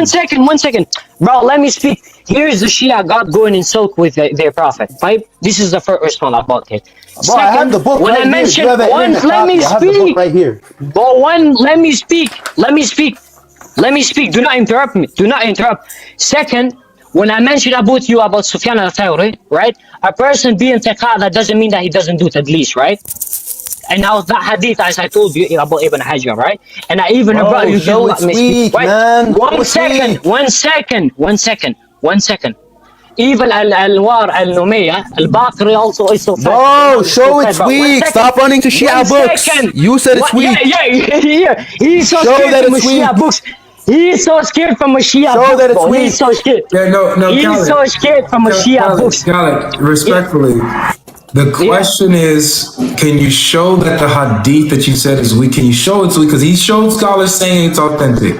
second. Bro, let me speak. Here's the Shia God going in silk with their prophet. Right? This is the first response about it. Bro, I have the book when right I mentioned here. You have it one, in the let copy. me I have the book speak. right here. But one, let me speak. Do not interrupt me. Do not interrupt. Second, when I mentioned about Sufyan al-Thawri, right? A person being taqā, that doesn't mean that he doesn't do tadlis, right? And now that hadith, as I told you about Ibn Hajar, right? And I even brought you show it's weak, man. One second. Even Al-Anwar al-Numayya, al-Baqri also is so fat. Bro, show it's weak. Stop running to Shia books. You said it's weak. Yeah. He's so Show scared that from it's Shia weak. books. He's so scared from a Shia Show book, that it's bro. weak. He's so scared. Yeah, no, He's Khaled. so scared from a Shia books. Khaled, respectfully, the question is, can you show that the hadith that you said is weak? Can you show it's weak? Because he showed scholars saying it's authentic.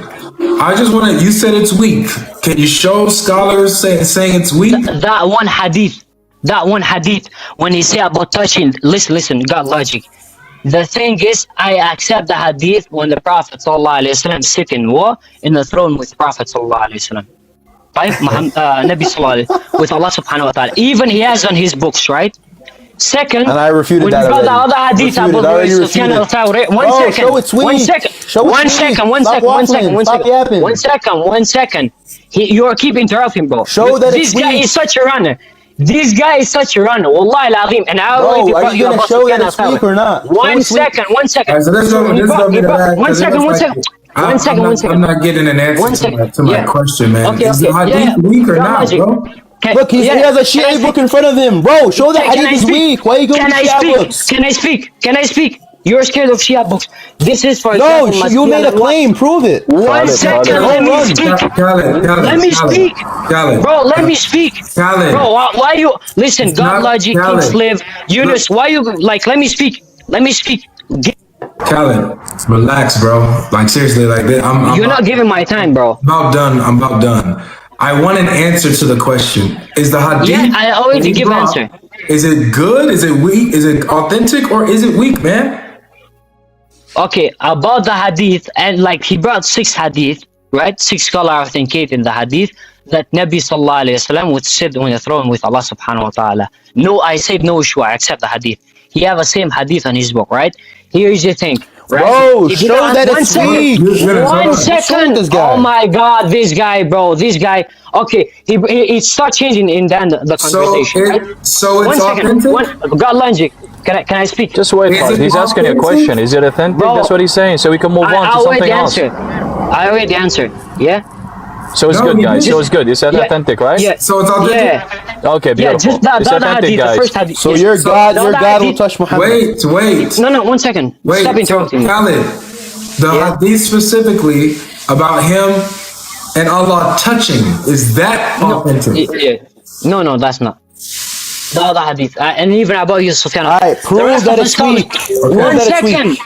I just want to, you said it's weak. Can you show scholars saying it's weak? That one hadith, when he say about touching, listen, GodLogic. The thing is, I accept the hadith when the Prophet ﷺ sit in war in the throne with Prophet ﷺ. Right? Nabi ﷺ, with Allah subhanahu wa ta'ala. Even he has on his books, right? Second, And I refuted when that you got the already. other hadith about Sufyan al-Thawri, one second. You are keep interrupting, bro. Show that this it's guy weak. is such a runner. This guy is such a runner. Wallahi al-azim. And I Bro, already are brought you you going to about show Sufyan that it's weak or not? One second. Alright, so this don't be the bad, One 'cause it second. looks like- I'm not getting an answer to my question, man. Okay, is the okay, hadith weak or not, GodLogic. bro? Look, he has a Shia book in front of him. Bro, show that hadith is weak. Why are you going to Shia books? Can I speak? You're scared of Shia books. This is for No, example, you made a claim. Prove it. One second, let me speak. Khaled, Let me speak. Khaled. Bro, let me speak. Khaled. Bro, why you listen? GodLogic, Khaled. Kings Live, Yunus. Why you like? Let me speak. Khaled, relax, bro. Like seriously, like I'm You're not giving my time, bro. I'm about done. I want an answer to the question. Is the hadith? Yeah, I already give wrong? answer. Is it good? Is it weak? Is it authentic or is it weak, man? Okay, about the hadith, and like he brought 6 hadith, right? 6 scholars authenticate in the hadith that Nabi sallallahu alayhi wasallam would sit on the throne with Allah subhanahu wa ta'ala. No, I said no issue, I accept the hadith. He have the same hadith on his book, right? Here's the thing, right? Bro, If show you- that one it's second, weak. One second. This guy. Oh my God, this guy, bro, this guy. Okay, he start changing in the conversation, right? So it's One second. authentic? GodLogic. Can I speak? Just wait, Is Khaled. it He's asking you a authentic? question. Is it authentic? Bro, That's what he's saying. So we can move on to something else. I already answered. Yeah. So it's No, good, you guys. didn't. So it's good. It's authentic, right? Yeah. So it's authentic? Yeah. Okay, Yeah, beautiful. just the It's other authentic, hadith, the guys. first hadith. So yes. your God The other will hadith- touch Muhammad. Wait. No, 1 second. Wait, Stop so interrupting me. Khaled, the Yeah. hadith specifically about him and Allah touching, is that authentic? Yeah. No, that's not. The other hadith. And even about you, Sufyan. Alright, prove that it's weak. Prove One that it's second. weak.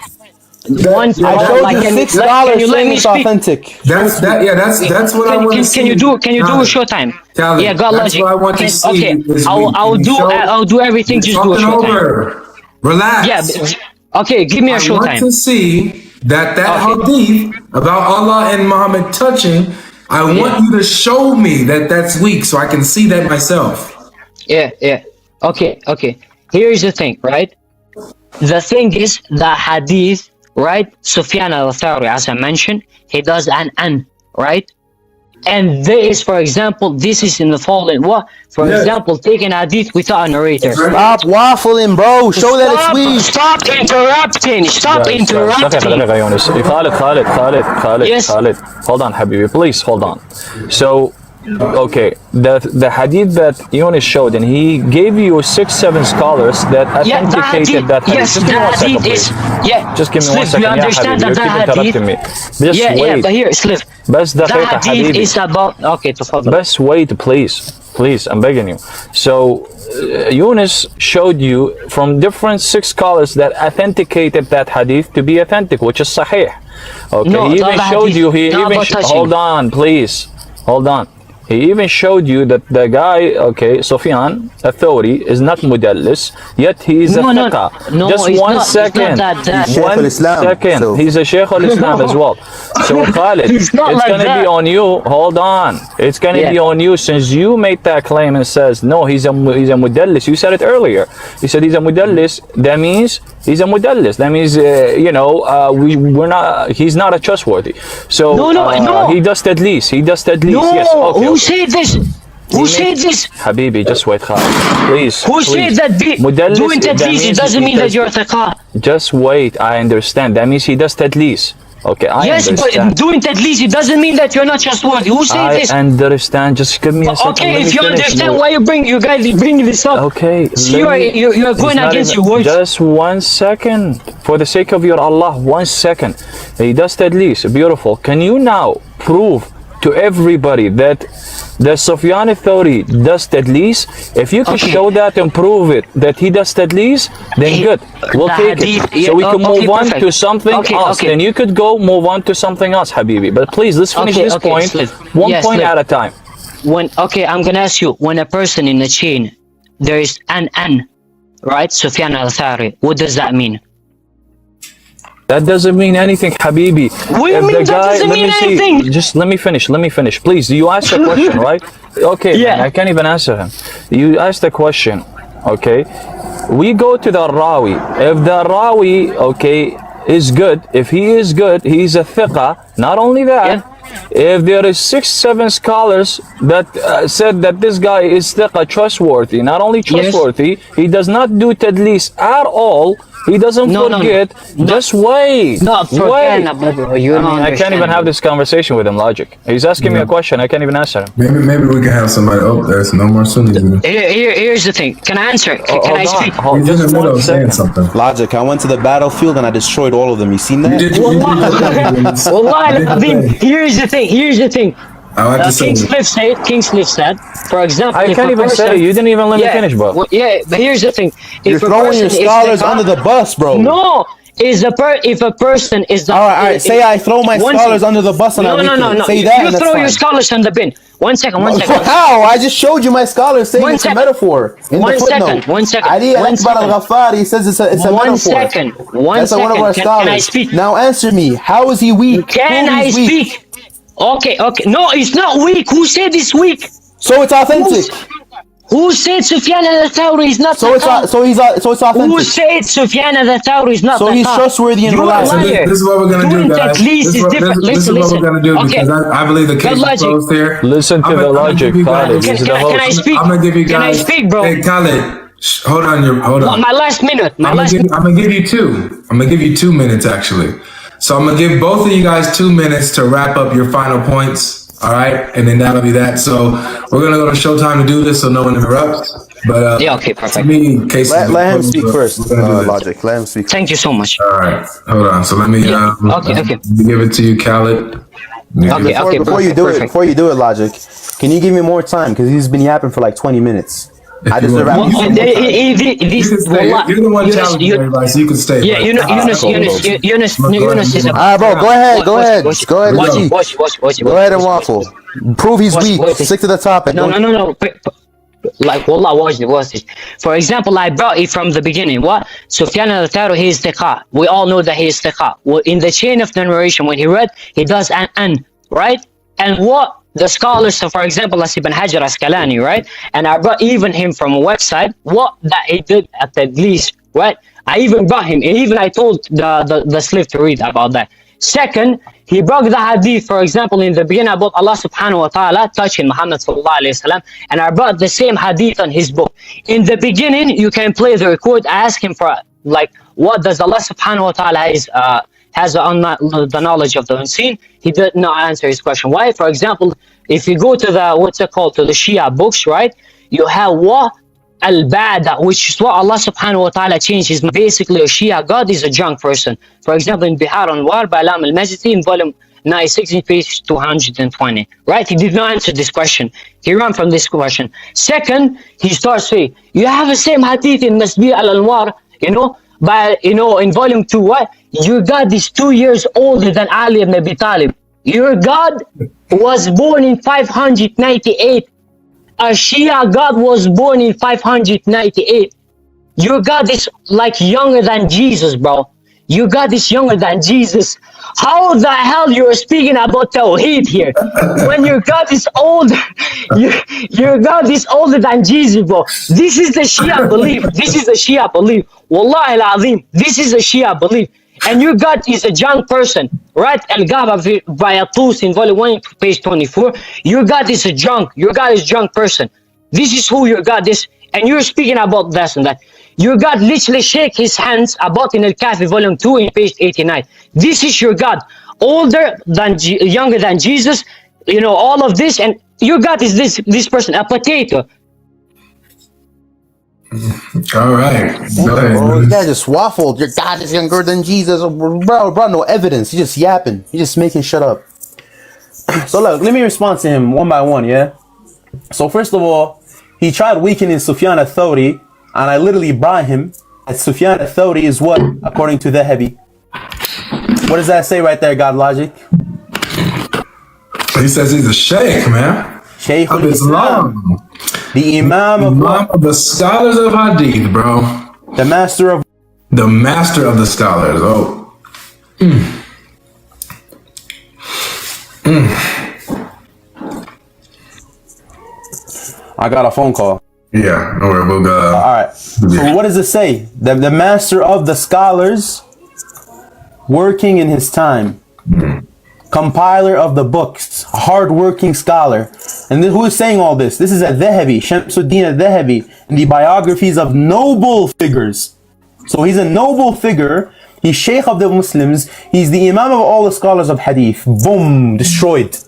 One I showed you 6 scholars you let saying me it's speak? authentic. That's what I want to see. Can you do a show time? Khaled, Yeah, that's GodLogic. what I want to see. Okay, this I'll week. Can you show- I'll do everything. You're Just do a talking show time. over. Relax. Yeah. Okay, give me a I show want time. to see that Okay. hadith about Allah and Muhammad touching. I want you to show me that that's weak so I can see that myself. Yeah. Okay. Here's the thing, right? The thing is, the hadith, right? Sufyan al-Thawri, as I mentioned, he does an, right? And there is, for example, this is in the following. What? For example, taking hadith without a narrator. Stop waffling, bro. Show that it's weak. Stop interrupting. Stop interrupting. دقيقة يونس. Khaled. Yes. Khaled. Hold on, Habibi. Please, hold on. So, okay, the hadith that Yunus showed, and he gave you 6-7 scholars that Yeah, the authenticated hadith. that hadith. Yes, Just give me the 1 second, hadith please. is. Yeah. Just give me 1 Slip, second, you yeah, understand Habibi. You that keep the interrupting me. hadith. Just Yeah, wait. but here, Slip. بس The دقيقة hadith حبيبي. is about. Okay, تفضل. Best wait, please, I'm begging you. So, Yunus showed you from different 6 scholars that authenticated that hadith to be authentic, which is sahih. Okay, No, he the even other showed hadith, you, not about touching. hold on, please, hold on. He even showed you that the guy, okay, Sufyan al-Thawri is not mudallis, yet he is a thiqa. No, Just it's one not, second. It's not that. Shaykh One al-Islam, second. so- He's a Shaykh al-Islam as well. So Khalid, It's not like gonna be that. on you. Hold on. It's gonna be on you since you made that claim and says no, he's a mudallis. You said it earlier. You said he's a mudallis. That means he's a mudallis. That means we're not. He's not a trustworthy. So No. he does tadlis. He does tadlis. No, Yes. Okay. who said this? Who said this? Habibi, just wait, Khalid. Please. Who said that Mudallis, doing that tadlis means it doesn't he mean that does- you're thiqa? Just wait. I understand. That means he does tadlis. Okay, I Yes, understand. but doing tadlis it doesn't mean that you're not trustworthy. Who said I this? understand. Just give me a second. Okay, Let if me you finish. understand No. why you guys bring this up. Okay. So let me- you're going It's not against even- your words. Just 1 second. For the sake of your Allah, 1 second. He does tadlis. Beautiful. Can you now prove to everybody that the Sufyan al-Thawri does tadlis? If you can show that and prove it that he does tadlis, then good. We'll The take hadith, it. So we can move on perfect. to something else. Okay. Then you could go move on to something else, Habibi. But please, let's finish this point. One point at a time. I'm gonna ask you, when a person in the chain, there is an, right? Sufyan al-Thawri, what does that mean? That doesn't mean anything, Habibi. What do you mean that doesn't let mean me see. anything? Just let me finish. Please, you asked a question, right? Okay, Yeah. man, I can't even answer him. You asked a question, okay? We go to the Rawi. If the Rawi, okay, is good, if he is good, he's a thiqa. Not only that, if there is 6-7 scholars that said that this guy is thiqa, trustworthy, not only trustworthy, he does not do tadlis at all. He doesn't forget. Just wait. Wait. I can't even have this conversation with him, Logic. He's asking me a question. I can't even answer him. Maybe we can have somebody. Oh, there's no more Sunnis in it. Here's the thing. Can I answer? Can I speak? He's in the middle of saying something. Logic, I went to the battlefield and I destroyed all of them. You seen that? Wallahi, here's the thing. I like to say King Cliff said, for example, I can't even say it. You didn't even let me finish, bro. But here's the thing. You're throwing your scholars under the bus, bro. No, if a person is the All right. Say I throw my scholars under the bus and I no. say that. You and that's throw your fine. scholars in the bin. One second. How? I just showed you my scholars saying it's a metaphor. In the footnote. One second. Ali Akbar al-Ghaffari says it's a metaphor. One second. That's one of our scholars. Can I speak? Now answer me. How is he weak? Can I speak? Okay. No, it's not weak. Who said it's weak? So it's authentic. Who said Sufyan al-Thawri is not So it's authentic. Who said Sufyan al-Thawri is not So he's trustworthy and reliable. This is what we're gonna do, guys. This is what we're gonna do because I believe the case is closed here. Listen to the Logic, Khalid. He's the Can I host. speak? I'm gonna give you guys. Can I speak, bro? Hey, Khalid. Hold on. My last minute. I'm gonna give you 2. I'm gonna give you 2 minutes actually. So I'm gonna give both of you guys 2 minutes to wrap up your final points. All right, and then that'll be that. So we're gonna go to Showtime to do this, so no one interrupts. But okay, perfect. To me, cases Let him speak first. Logic. Let him speak. Thank you so much. All right, hold on. So let me Okay. give it to you, Khalid. Before you do it, Logic, can you give me more time? Because he's been yapping for like 20 minutes. I deserve at least some more time. You're the one challenging everybody, so you can stay. Yeah, Yunus is a... Alright, bro, go ahead. Go ahead and waffle. Prove he's weak. Stick to the topic. No. Like, wallah, watch this. For example, I brought it from the beginning. What? Sufyan al-Thawri, he is thiqa. We all know that he is thiqa. Well, in the chain of narration, when he read, he does an, right? And what the scholars, so for example, as Ibn Hajar Asqalani, right? And I brought even him from a website, what that he did at the least, right? I even brought him, and even I told the slave to read about that. Second, he broke the hadith, for example, in the beginning about Allah subhanahu wa ta'ala touching Muhammad sallallahu alayhi wa sallam, and I brought the same hadith on his book. In the beginning, you can play the record, ask him for, like, what does Allah subhanahu wa ta'ala has the knowledge of the unseen. He did not answer his question. Why? For example, if you go to to the Shia books, right? You have what? Al-Ba'da, which is what Allah subhanahu wa ta'ala changes. Basically, a Shia God is a drunk person. For example, in Bihar Anwar by Alam al-Majdi in volume 96, page 220. Right? He did not answer this question. He ran from this question. Second, he starts saying, you have the same hadith in Masbi al-Anwar, in volume 2, what? Your God is 2 years older than Ali ibn Abi Talib. Your God was born in 598. A Shia God was born in 598. Your God is like younger than Jesus, bro. Your God is younger than Jesus. How the hell you're speaking about Tawheed here? When your God is older, your God is older than Jesus, bro. This is the Shia belief. This is the Shia belief. Wallahi al-Azim. This is the Shia belief. And your God is a young person. Right? Al-Gaba by Atus in volume 1, page 24. Your God is a junk. Your God is a junk person. This is who your God is. And you're speaking about this and that. Your God literally shake his hands about in Al-Kafi volume 2 in page 89. This is your God. Older than, younger than Jesus. You know, all of this. And your God is this person, a potato. All right. Go ahead. Bro, this guy just waffled. Your God is younger than Jesus. Bro, no evidence. He's just yapping. He's just making shit up. So look, let me respond to him one by one, yeah? So first of all, he tried weakening Sufyan al-Thawri, and I literally brought him that Sufyan al-Thawri is what? According to the Hebi. What does that say right there, GodLogic? He says he's a sheikh, man. Shaykh Of Islam. the Imam of the scholars of hadith, bro. the master of The master of the scholars. Oh. I got a phone call. Yeah, no worry, we'll go. All right. So what does it say? The master of the scholars, working in his time, compiler of the books, hard-working scholar. And who is saying all this? This is al-Dhahabi, Shamsuddin al-Dhahabi, in the biographies of noble figures. So he's a noble figure. He's Sheikh of the Muslims. He's the Imam of all the scholars of Hadith. Boom, destroyed.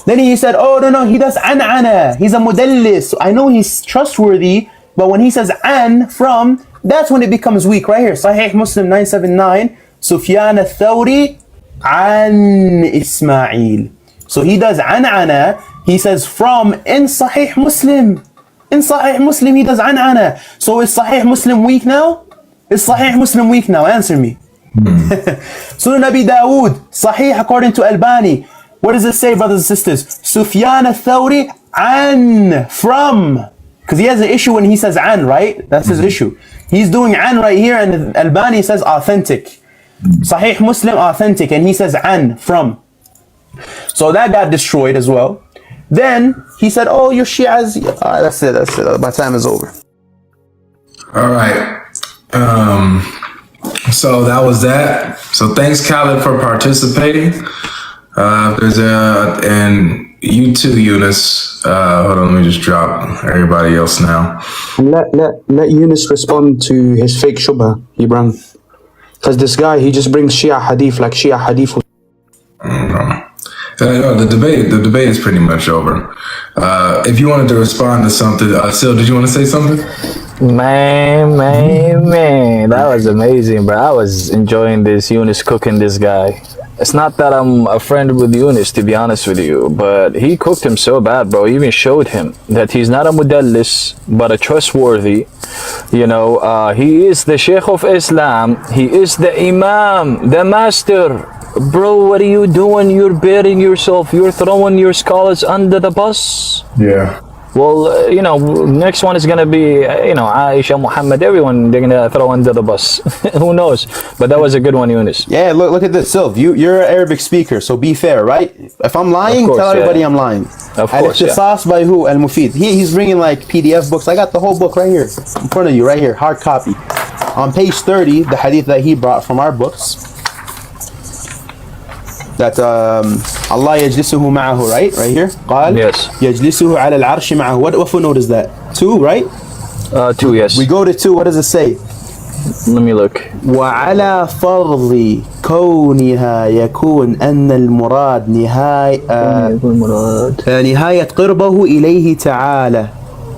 Then he said, oh, no, he does an'ana. He's a mudallis. I know he's trustworthy, but when he says an, from, that's when it becomes weak. Right here, Sahih Muslim 979, Sufyan al-Thawri, an Ismail. So he does an'ana. He says from in Sahih Muslim. In Sahih Muslim, he does an'ana. So is Sahih Muslim weak now? Is Sahih Muslim weak now? Answer me. Sunan Abi Dawood, Sahih according to Albani. What does it say, brothers and sisters? Sufyan al-Thawri, an, from. Because he has an issue when he says an, right? That's his issue. He's doing an right here, and Albani says authentic. Sahih Muslim, authentic, and he says an, from. So that got destroyed as well. Then he said, oh, your Shias. All right, that's it. My time is over. All right. So that was that. So thanks, Khaled, for participating. And you too, Eunice. Hold on, let me just drop everybody else now. Let Eunice respond to his fake shubha he brought. Because this guy, he just brings Shia hadith like Shia hadith. No, the debate is pretty much over. If you wanted to respond to something, Sil, did you want to say something? Man, that was amazing, bro. I was enjoying this Eunice cooking this guy. It's not that I'm a friend with Eunice, to be honest with you, but he cooked him so bad, bro. He even showed him that he's not a mudallis, but a trustworthy. You know, he is the Sheikh of Islam. He is the Imam, the master. Bro, what are you doing? You're burying yourself. You're throwing your scholars under the bus. Yeah. Well, you know, next one is going to be, you know, Aisha, Muhammad, everyone they're going to throw under the bus. Who knows? But that was a good one, Eunice. Yeah, look at this, Sylv. You're an Arabic speaker, so be fair, right? If I'm lying, course, tell everybody yeah. I'm lying. Of course, yeah. Al-Ikhtisas by who? Al-Mufid. He's bringing like PDF books. I got the whole book right here in front of you, right here, hard copy. On page 30, the hadith that he brought from our books. That Allah yajlisuhu ma'ahu, right here. قال Yes. يجلسه على العرش معه. What footnote is that? 2, right? 2, yes. We go to 2. What does it say? Let me look. وعلى فرض كونها يكون أن المراد نهاية قربه إليه تعالى.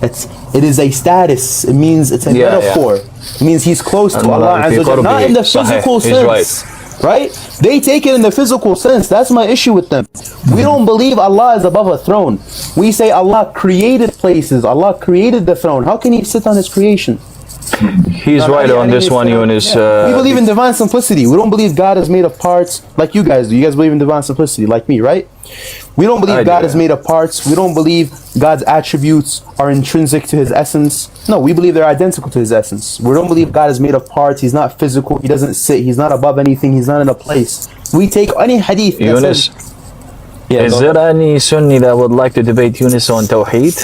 It is a status. It means it's a metaphor. It means he's close to Allah Azza wa Jalla. Not in the physical sense. Right? They take it in the physical sense. That's my issue with them. We don't believe Allah is above a throne. We say Allah created places. Allah created the throne. How can he sit on his creation? He's Not right Ali, on Ali this is, one, Eunice. we believe in divine simplicity. We don't believe God is made of parts like you guys do. You guys believe in divine simplicity like me, right? We don't believe God is made of parts. We don't believe God's attributes are intrinsic to his essence. No, we believe they're identical to his essence. We don't believe God is made of parts. He's not physical. He doesn't sit. He's not above anything. He's not in a place. We take any hadith. Eunice, Yeah, is there any Sunni that would like to debate Eunice on Tawheed?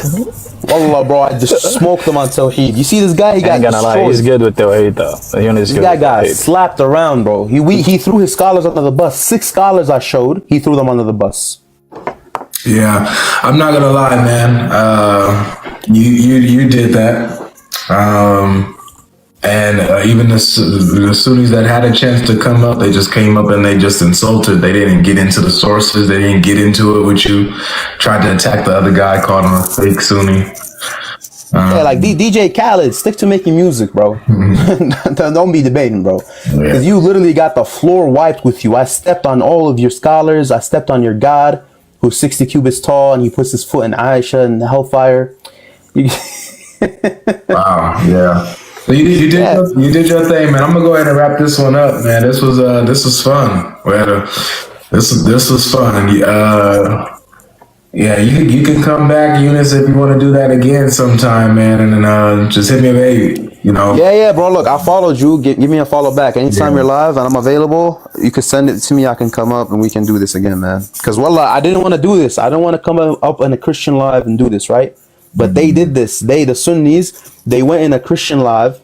Wallah, bro, I just smoked him on Tawheed. You see this guy? He got Ain't gonna lie, he's destroyed. good with Tawheed though. Eunice This good guy with got Tawheed. slapped around, bro. He threw his scholars under the bus. 6 scholars I showed, he threw them under the bus. Yeah, I'm not gonna lie, man. You did that, and even the Sunnis that had a chance to come up, they just came up and they just insulted. They didn't get into the sources. They didn't get into it with you. Tried to attack the other guy, called him a fake Sunni. Yeah, like DJ Khaled, stick to making music, bro. Don't be debating, bro. Because you literally got the floor wiped with you. I stepped on all of your scholars. I stepped on your God, who's 60 cubits tall, and he puts his foot in Aisha in the hellfire. Wow, yeah. So you did your thing, man. I'm gonna go ahead and wrap this one up, man. This was fun. This was fun. Yeah, you can come back, Eunice, if you want to do that again sometime, man. And then just hit me up, hey, you know. Yeah, bro. Look, I followed you. Give me a follow back. Anytime you're live and I'm available, you can send it to me. I can come up and we can do this again, man. Because, wallah, I didn't want to do this. I don't want to come up in a Christian live and do this, right? But they did this. The Sunnis, they went in a Christian live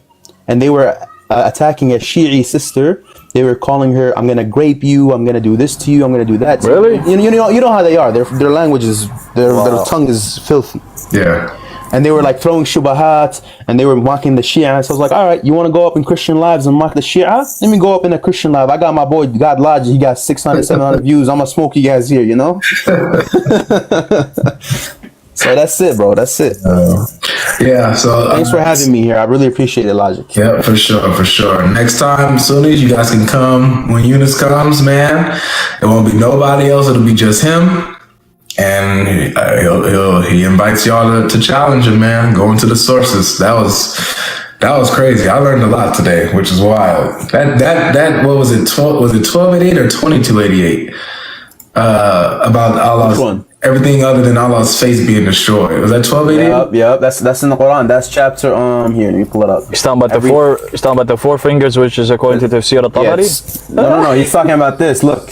and they were attacking a Shi'i sister. They were calling her, I'm going to grape you. I'm going to do this to you. I'm going to do that to Really? you. You know how they are. Their language is, their tongue is filthy. Yeah. And they were like throwing shubahat and they were mocking the Shia. So I was like, all right, you want to go up in Christian lives and mock the Shia? Let me go up in a Christian live. I got my boy GodLogic. He got 600, 700 views. I'm going to smoke you guys here, you know? So that's it, bro. That's it. Yeah. So thanks for having me here. I really appreciate it, Logic. Yeah, for sure. Next time, Sunnis, you guys can come when Eunice comes, man. It won't be nobody else. It'll be just him. And he invites y'all to challenge him, man. Go into the sources. That was crazy. I learned a lot today, which is wild. That what was it? Was it 1288 or 2288? About Allah's. Which one? Everything other than Allah's face being destroyed. Was that 1288? Yep. That's in the Quran. That's chapter here. Let me pull it up. He's talking about the four fingers, which is according to Tafsir al-Tabari. Yes. No. He's talking about this. Look,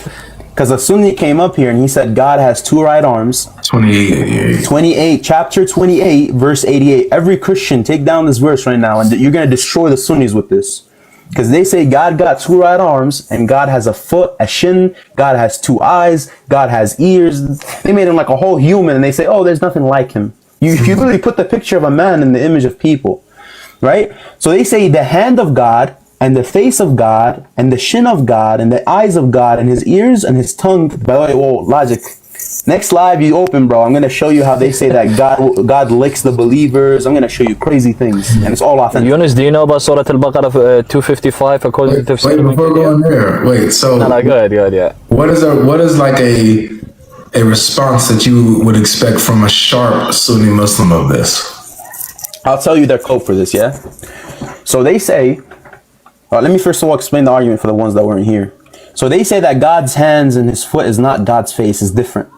because a Sunni came up here and he said God has 2 right arms. 28, chapter 28, verse 88. Every Christian, take down this verse right now, and you're gonna destroy the Sunnis with this. Because they say God got 2 right arms, and God has a foot, a shin, God has 2 eyes, God has ears. They made him like a whole human, and they say, oh, there's nothing like him. If you literally put the picture of a man in the image of people, right? So they say the hand of God, and the face of God, and the shin of God, and the eyes of God, and his ears, and his tongue. By the way, whoa, Logic. Next live you open, bro, I'm going to show you how they say that God licks the believers. I'm going to show you crazy things, and it's all authentic. Eunice, do you know about Surah Al-Baqarah 255 according to Tafsir? Wait, before going there, so No, good, yeah. what is like a response that you would expect from a sharp Sunni Muslim of this? I'll tell you their code for this, yeah? So they say, let me first of all explain the argument for the ones that weren't here. So they say that God's hands and his foot is not God's face, is different.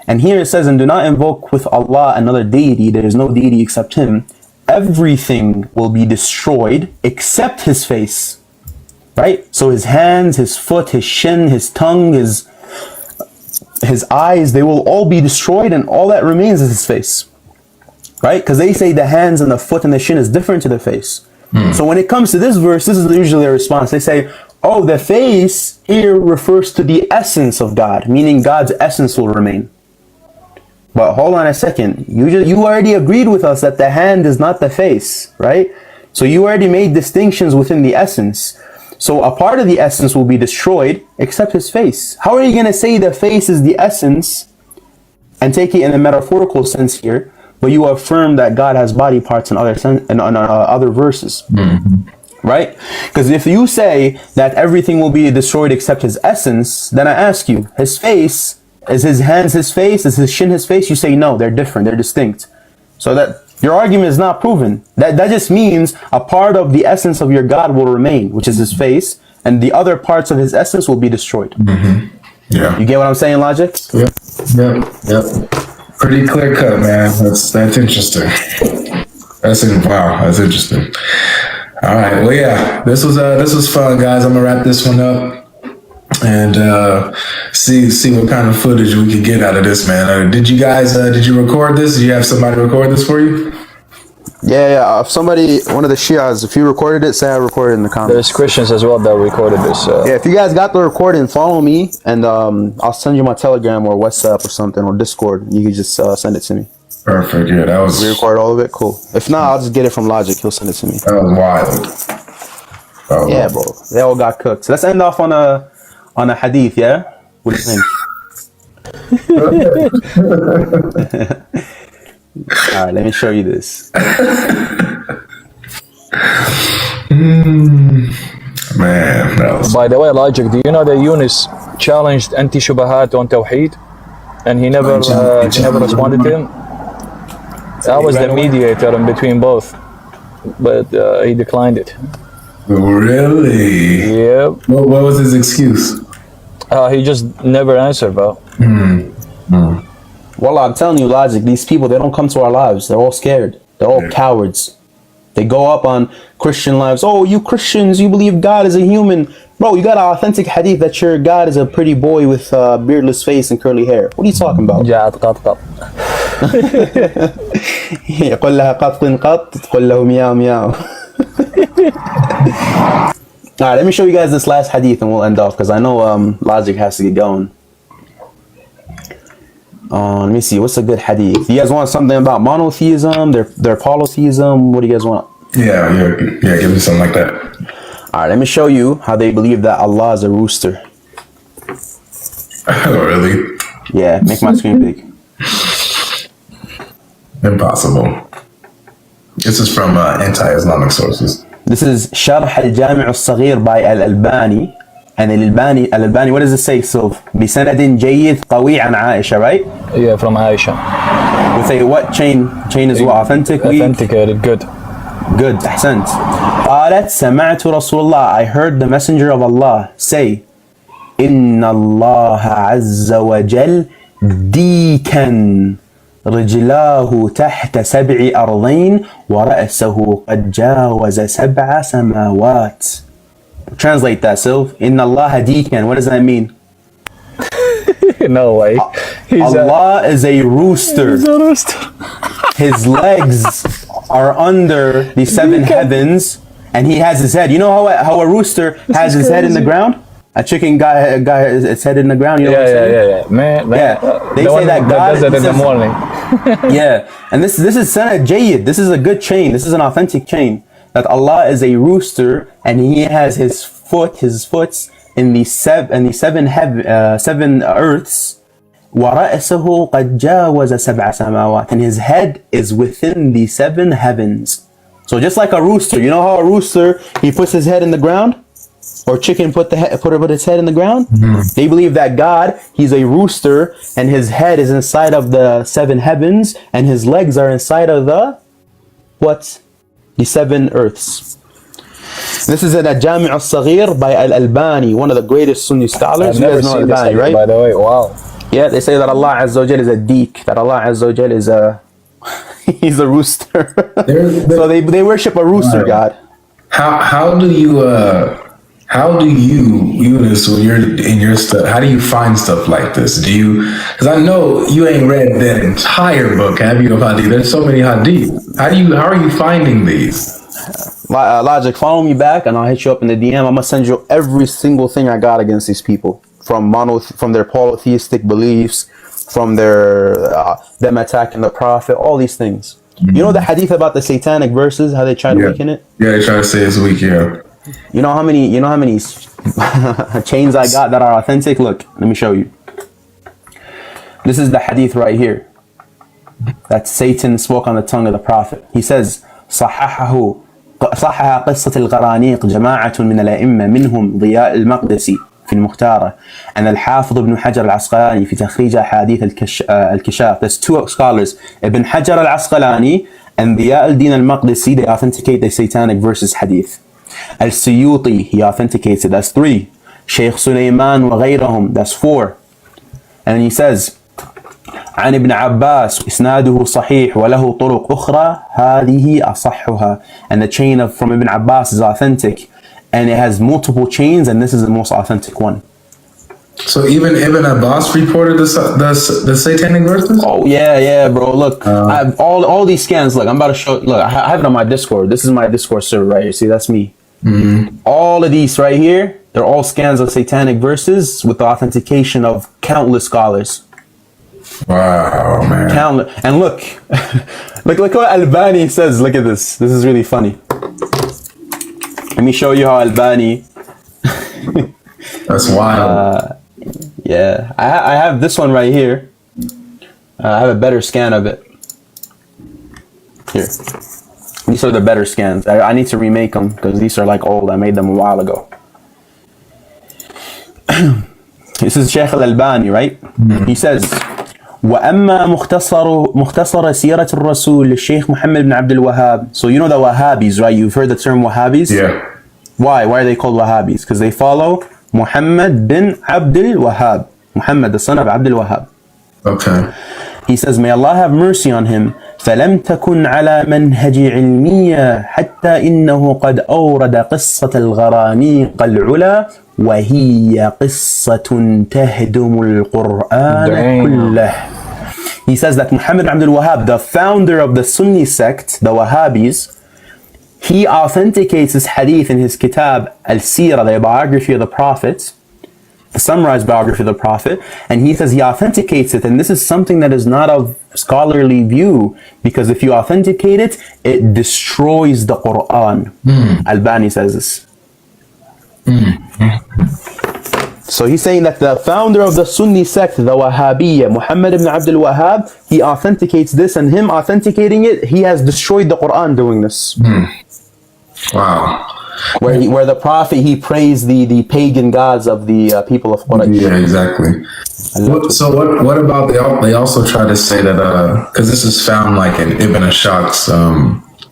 And here it says, and do not invoke with Allah another deity. There is no deity except him. Everything will be destroyed except his face. Right? So his hands, his foot, his shin, his tongue, his eyes, they will all be destroyed, and all that remains is his face. Right? Because they say the hands and the foot and the shin is different to the face. So when it comes to this verse, this is usually their response. They say, oh, the face here refers to the essence of God, meaning God's essence will remain. But hold on a second. You already agreed with us that the hand is not the face, right? So you already made distinctions within the essence. So a part of the essence will be destroyed except his face. How are you going to say the face is the essence and take it in a metaphorical sense here, but you affirm that God has body parts in other verses? Right? Because if you say that everything will be destroyed except his essence, then I ask you, his face, is his hands his face? Is his shin his face? You say no, they're different, they're distinct. So that Your argument is not proven. That just means a part of the essence of your God will remain, which is his face, and the other parts of his essence will be destroyed. Yeah. You get what I'm saying, Logic? Yep. Pretty clear cut, man. That's interesting. That's interesting. All right. Well, yeah. This was fun, guys. I'm gonna wrap this one up and see what kind of footage we can get out of this, man. Did you guys did you record this? Did you have somebody record this for you? Yeah. If somebody, one of the Shias, if you recorded it, say I recorded in the comments. There's Christians as well that recorded this. Yeah, if you guys got the recording, follow me, and I'll send you my Telegram or WhatsApp or something, or Discord. You can just send it to me. Perfect. Yeah, that was. We record all of it. Cool. If not, I'll just get it from Logic. He'll send it to me. That was wild. Yeah, bro. They all got cooked. So let's end off on a hadith. Yeah. What do you think? All right, let me show you this. Man, that was. By the way, Logic, do you know that Yunus challenged anti-shubahat on Tawheed? And he never responded to him? I was the mediator in between both. But he declined it. Really? Yep. What was his excuse? He just never answered, bro. Well, I'm telling you, Logic, these people, they don't come to our lives. They're all scared. They're all cowards. They go up on Christian lives. Oh, you Christians, you believe God is a human. Bro, you got an authentic hadith that your God is a pretty boy with a beardless face and curly hair. What are you talking about? جاءت قطقط. يقول لها قط قط تقول له مياو مياو. Alright, let me show you guys this last hadith and we'll end off because I know Logic has to get going. Let me see, what's a good hadith? You guys want something about monotheism, their polytheism? What do you guys want? Yeah, give me something like that. Alright, let me show you how they believe that Allah is a rooster. Oh, really? Yeah, make my screen big. Impossible. This is from anti-Islamic sources. This is Sharh al-Jami' al-Saghir by Al-Albani. And Al-Albani, what does it say, Sylv? بِسَنَدٍ جَيِّد قَوِيٍ عَنْ Aisha, right? Yeah, from Aisha. With a what chain? Chain is what? Authentic? Weak? Authenticated, good. Good, أحسنت. قالت سمعت رسول الله, I heard the messenger of Allah say, إن الله عز وجل ديكا رجلاه تحت 7 أرضين ورأسه قد جاوز 7 سماوات. Translate that, Sylv. Inna Allah deekan. What does that mean? No way. Allah is a rooster. He's a rooster. His legs are under the 7 heavens, and he has his head. You know how a rooster has his head in the ground? A chicken got its head in the ground. You know what I'm saying? Yeah. Man. Yeah. They say that God does it in the morning. Yeah, and this is sanad jayyid. This is a good chain. This is an authentic chain. That Allah is a rooster and he has his foots in the 7 earths. وَرَأْسَهُ قَدْ جَاوَزَ 7 سَمَاوَاتٍ, and his head is within the 7 heavens. So just like a rooster, you know how a rooster, he puts his head in the ground? Or chicken put its head in the ground? They believe that God, he's a rooster and his head is inside of the 7 heavens and his legs are inside of the what? The 7 earths. This is an Al-Jami' al-Saghir by Al-Albani, one of the greatest Sunni scholars. You guys know Al-Albani, right? By the way, wow. Yeah, they say that Allah Azza wa Jal is a deek, that Allah Azza wa Jal is he's a rooster. So they worship a rooster god. How do you Eunice, when you're in your stuff, how do you find stuff like this? Because I know you ain't read that entire book, have you, of hadith? There's so many hadith. How are you finding these? Logic, follow me back and I'll hit you up in the DM. I'm gonna send you every single thing I got against these people, from their polytheistic beliefs, from them attacking the Prophet, all these things. You know the hadith about the satanic verses, how they try to weaken it? Yeah, they try to say it's weak, yeah. You know how many chains I got that are authentic? Look, let me show you. This is the hadith right here. That Satan spoke on the tongue of the Prophet. He says, صحح قصة الغرانيق جماعة من الأئمة منهم ضياء المقدسي في المختارة and الحافظ ابن حجر العسقلاني في تخريج أحاديث الكشاف. There's 2 scholars, Ibn Hajar al-Asqalani And the al-Din al-Maqdisi, they authenticate the satanic verses hadith. Al-Suyuti, he authenticates it, that's 3. Shaykh Sulaiman wa ghayrahum, that's 4. And he says, عن ابن عباس إسناده صحيح وله طرق أخرى هذه أصحها. And the chain from Ibn Abbas is authentic and it has multiple chains, and this is the most authentic one. So even Ibn Abbas reported the satanic verses? Oh yeah, bro. Look, I have all these scans. Look, I'm about to show. Look, I have it on my Discord. This is my Discord server right here. See, that's me. Mm-hmm. All of these right here, they're all scans of satanic verses with the authentication of countless scholars. Wow, man. Countless. And look, look what Albani says. Look at this. This is really funny. Let me show you how Albani. That's wild. Yeah, I have this one right here. I have a better scan of it. Here. These are the better scans. I need to remake them because these are like old. I made them a while ago. This is Shaykh al-Albani, right? He says, وأما مختصر سيرة الرسول للشيخ محمد بن عبد الوهاب. So you know the Wahhabis, right? You've heard the term Wahhabis? Yeah. Why? Why are they called Wahhabis? Because they follow Muhammad bin Abdul Wahhab. Muhammad, the son of Abdul Wahhab. Okay. He says, may Allah have mercy on him. فلم تكن على منهج علمية حتى إنه قد أورد قصة الغرانيق العلا وهي قصة تهدم القرآن كله. He says that Muhammad bin Abdul Wahhab, the founder of the Sunni sect, the Wahhabis, he authenticates his hadith in his kitab al-Sirah, the biography of the Prophet, the summarized biography of the Prophet, and he says he authenticates it, and this is something that is not of scholarly view, because if you authenticate it, it destroys the Quran. Albani says this. So he's saying that the founder of the Sunni sect, the Wahhabiyya, Muhammad ibn Abdul Wahhab, he authenticates this, and him authenticating it, he has destroyed the Quran doing this. Wow. Where the Prophet, he praised the pagan gods of the people of Quraysh. Yeah, exactly. What about they also try to say that because this is found like in Ibn Ishaq's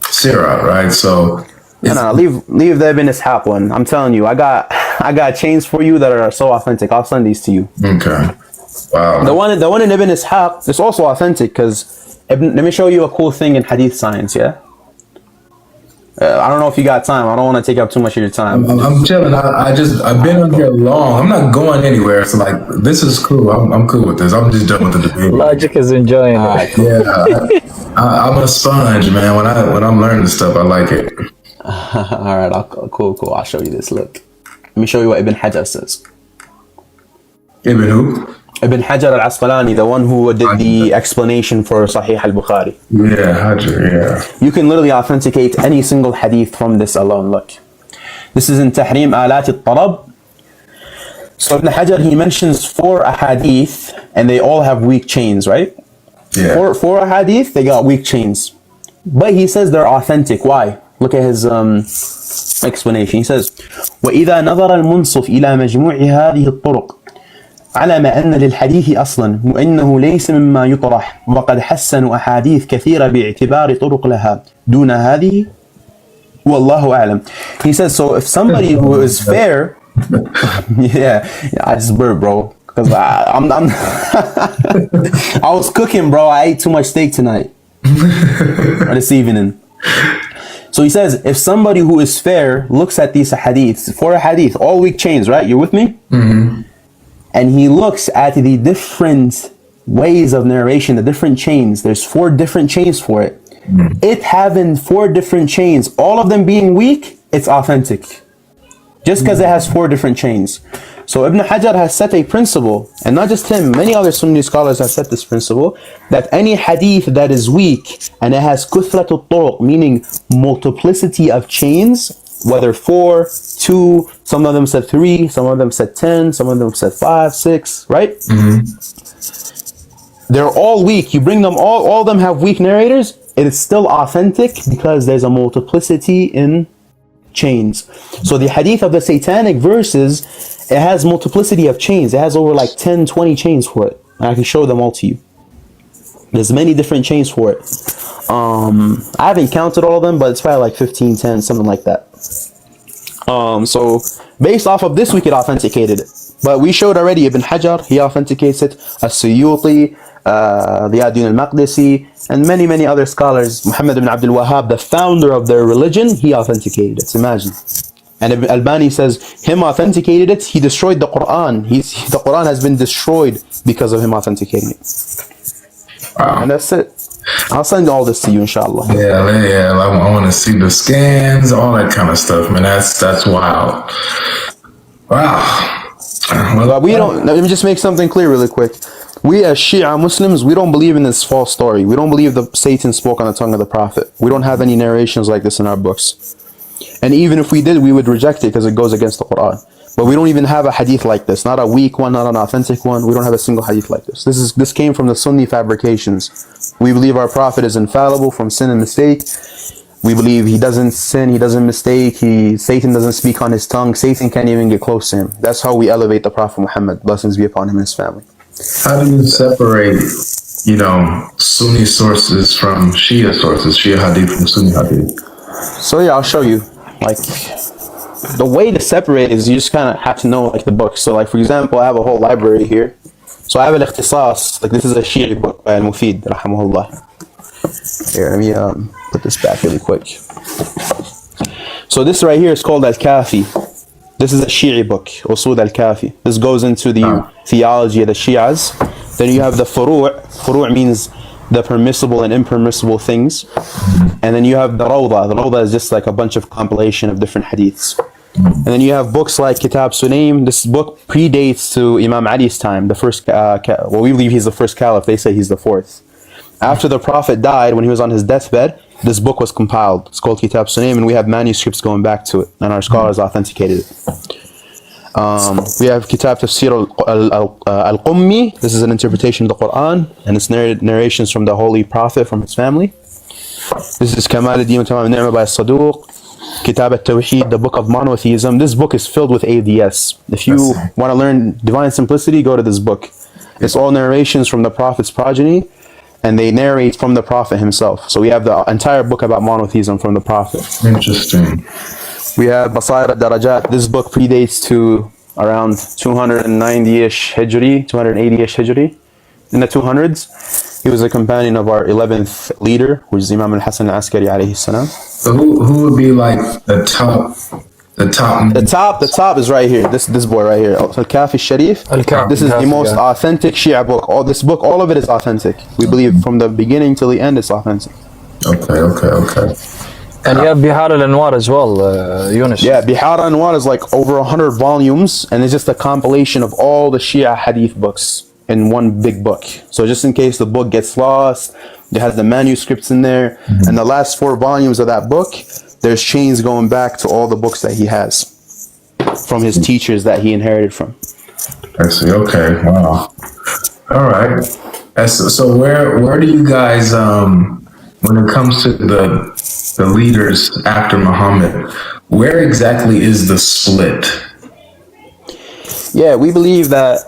Sirah, right? So no, leave the Ibn Ishaq one. I'm telling you, I got chains for you that are so authentic. I'll send these to you. Okay. Wow. The one in Ibn Ishaq is also authentic because let me show you a cool thing in hadith science. Yeah. I don't know if you got time. I don't want to take up too much of your time. I'm chilling. I've been on here long. I'm not going anywhere. So like, this is cool. I'm cool with this. I'm just done with the debate. Logic is enjoying it. Yeah, I'm a sponge, man. When I'm learning stuff, I like it. All right, cool. I'll show you this. Look, let me show you what Ibn Hajar says. Ibn who? Ibn Hajar al-Asqalani, the one who did the explanation for Sahih al-Bukhari. Yeah, Hajar, yeah. You can literally authenticate any single hadith from this alone. Look, this is in Tahrim Alat al-Tarab. So Ibn Hajar, he mentions 4 ahadith, and they all have weak chains, right? Yeah. Four ahadith, they got weak chains. But he says they're authentic. Why? Look at his explanation. He says, وَإِذَا نَظَرَ الْمُنصِفُ إِلَى مَجْمُوعِ هَذِهِ الطُّرُقِ علم أن للحديث أصلا وإنه ليس مما يطرح وقد حسنوا أحاديث كثيرة باعتبار طرق لها دون هذه والله أعلم. He says, so if somebody who is fair, yeah, I just burped, bro, because I'm I was cooking, bro. I ate too much steak tonight or this evening. So he says, if somebody who is fair looks at these hadiths, 4 hadith, all weak chains, right? You're with me? Mm-hmm. And he looks at the different ways of narration, the different chains. There's 4 different chains for it. It having 4 different chains, all of them being weak, it's authentic. Just because it has 4 different chains. So Ibn Hajar has set a principle, and not just him, many other Sunni scholars have set this principle, that any hadith that is weak, and it has kuthratul turuq, meaning multiplicity of chains, whether 4, 2, some of them said 3, some of them said 10, some of them said 5, 6, right? Mm-hmm. They're all weak. You bring them all of them have weak narrators. It is still authentic because there's a multiplicity in chains. So the hadith of the satanic verses, it has multiplicity of chains. It has over like 10, 20 chains for it. And I can show them all to you. There's many different chains for it. I haven't counted all of them, but it's probably like 15, 10, something like that. So based off of this, we could authenticate it. But we showed already Ibn Hajar, he authenticates it, As-Suyuti, Diyadun al-Maqdisi, and many, many other scholars. Muhammad ibn Abdul Wahhab, the founder of their religion, he authenticated it. Imagine. And Ibn Albani says, him authenticated it, he destroyed the Quran. The Quran has been destroyed because of him authenticating it. Wow. And that's it. I'll send all this to you, inshallah. Yeah. I want to see the scans, all that kind of stuff, man. That's wild. Wow. But we don't, let me just make something clear really quick. We as Shia Muslims, we don't believe in this false story. We don't believe that Satan spoke on the tongue of the Prophet. We don't have any narrations like this in our books. And even if we did, we would reject it because it goes against the Quran. But we don't even have a hadith like this. Not a weak one, not an authentic one. We don't have a single hadith like this. This came from the Sunni fabrications. We believe our Prophet is infallible from sin and mistake. We believe he doesn't sin, he doesn't mistake, Satan doesn't speak on his tongue. Satan can't even get close to him. That's how we elevate the Prophet Muhammad, blessings be upon him and his family. How do you separate, Sunni sources from Shia sources, Shia hadith from Sunni hadith? So yeah, I'll show you. Like, the way to separate is you just kind of have to know like the books. So like, for example, I have a whole library here. So I have al-Ikhtisas, like this is a Shia book by al-Mufid, rahimahullah. Here, let me put this back really quick. So this right here is called Al-Kafi. This is a Shi'i book, Usul Al-Kafi. This goes into the theology of the Shi'as. Then you have the Furu'. Furu' means the permissible and impermissible things. And then you have the Rawda. The Rawda is just like a bunch of compilation of different hadiths. And then you have books like Kitab Sunaym. This book predates to Imam Ali's time. The first, well, we believe he's the first caliph. They say he's the fourth. After the Prophet died, when he was on his deathbed, this book was compiled. It's called Kitab Sunaym, and we have manuscripts going back to it, and our scholars authenticated it. We have Kitab Tafsir al-Qummi. This is an interpretation of the Quran, and it's narrations from the Holy Prophet, from his family. This is Kamal al-Din wa Tamam al-Ni'mah by Saduq. Kitab al-Tawheed, the book of monotheism. This book is filled with ADS. If you want to learn divine simplicity, go to this book. It's all narrations from the Prophet's progeny, and they narrate from the Prophet himself. So we have the entire book about monotheism from the Prophet. Interesting. We have Basair al-Darajat. This book predates to around 290-ish Hijri, 280-ish Hijri. In the 200s, he was a companion of our 11th leader, which is Imam al-Hasan al-Askari alayhi salam. So who would be like the top? The top is right here. This boy right here. Al-Kafi Sharif. This is the most authentic Shia book. All of it is authentic. We believe from the beginning till the end it's authentic. Okay. And you have Bihar al-Anwar as well, Yunus. Yeah, Bihar al-Anwar is like over 100 volumes, and it's just a compilation of all the Shia hadith books in one big book. So just in case the book gets lost, it has the manuscripts in there, and the last 4 volumes of that book, there's chains going back to all the books that he has from his teachers that he inherited from. I see. Okay. Wow. All right. So where do you guys, when it comes to the leaders after Muhammad, where exactly is the split? Yeah, we believe that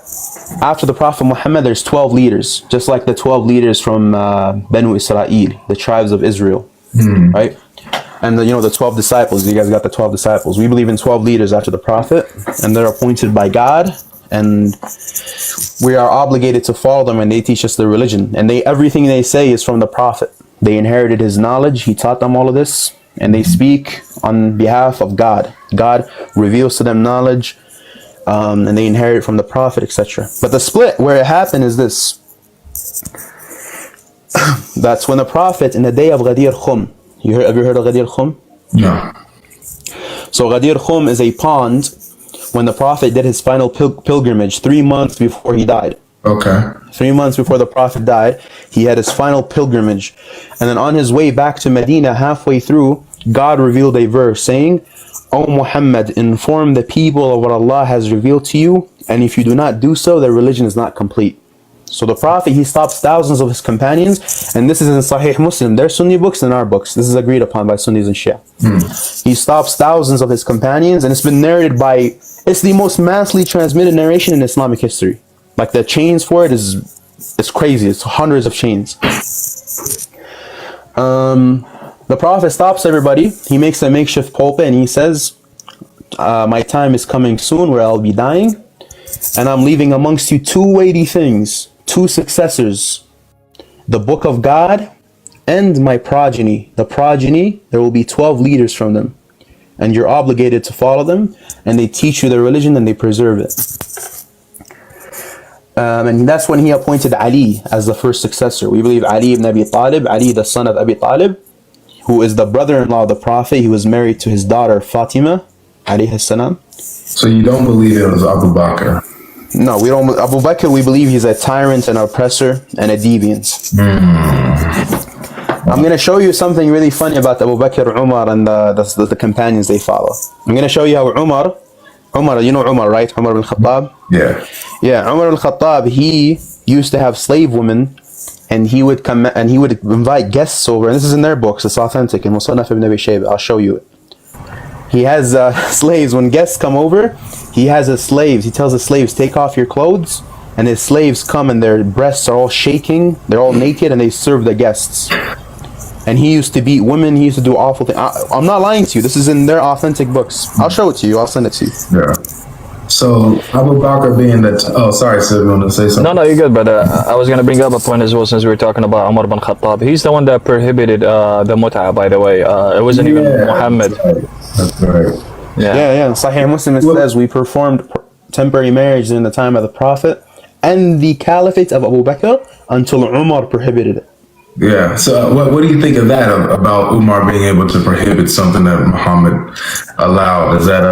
after the Prophet Muhammad, there's 12 leaders, just like the 12 leaders from Banu Israel, the tribes of Israel, right? And the 12 disciples, you guys got the 12 disciples. We believe in 12 leaders after the Prophet, and they're appointed by God, and we are obligated to follow them, and they teach us the religion. And everything they say is from the Prophet. They inherited his knowledge, he taught them all of this, and they speak on behalf of God. God reveals to them knowledge, and they inherit it from the Prophet, etc. But the split, where it happened is this. That's when the Prophet, in the day of Ghadir Khum, have you heard of Ghadir Khum? No. So Ghadir Khum is a pond when the Prophet did his final pilgrimage 3 months before he died. Okay. 3 months before the Prophet died, he had his final pilgrimage. And then on his way back to Medina, halfway through, God revealed a verse saying, O Muhammad, inform the people of what Allah has revealed to you, and if you do not do so, their religion is not complete. So the Prophet, he stops thousands of his companions, and this is in Sahih Muslim. Their Sunni books and our books. This is agreed upon by Sunnis and Shia. He stops thousands of his companions, and it's been narrated by, it's the most massively transmitted narration in Islamic history. Like the chains for it it's crazy. It's hundreds of chains. The Prophet stops everybody. He makes a makeshift pulpit and he says, my time is coming soon where I'll be dying, and I'm leaving amongst you two weighty things, two successors, the book of God and my progeny. The progeny, there will be 12 leaders from them, and you're obligated to follow them, and they teach you their religion and they preserve it. And that's when he appointed Ali as the first successor. We believe Ali ibn Abi Talib, Ali the son of Abi Talib, who is the brother-in-law of the Prophet. He was married to his daughter Fatima alayhi salam. So you don't believe it was Abu Bakr? No, we don't. Abu Bakr, we believe he's a tyrant, an oppressor, and a deviant. I'm going to show you something really funny about Abu Bakr, Umar, and the companions they follow. I'm going to show you how Umar, you know Umar, right? Umar bin Khattab? Yeah. Yeah, Umar bin Khattab, he used to have slave women, and he would come and he would invite guests over, and this is in their books, it's authentic, in Musannaf ibn Abi Shaybah. I'll show you it. He has slaves. When guests come over, he has his slaves. He tells his slaves, take off your clothes. And his slaves come and their breasts are all shaking. They're all naked and they serve the guests. And he used to beat women. He used to do awful things. I'm not lying to you. This is in their authentic books. I'll show it to you. I'll send it to you. Yeah. So Abu Bakr being that. Oh, sorry, Sid, you want to say something? No, you're good. But I was gonna bring up a point as well, since we were talking about Umar bin Khattab. He's the one that prohibited the mut'ah, by the way. It wasn't even Muhammad. That's right. Yeah. Sahih Muslim, it says we performed temporary marriage in the time of the Prophet and the Caliphate of Abu Bakr until Umar prohibited it. Yeah. So what do you think of that, about Umar being able to prohibit something that Muhammad allowed? Is that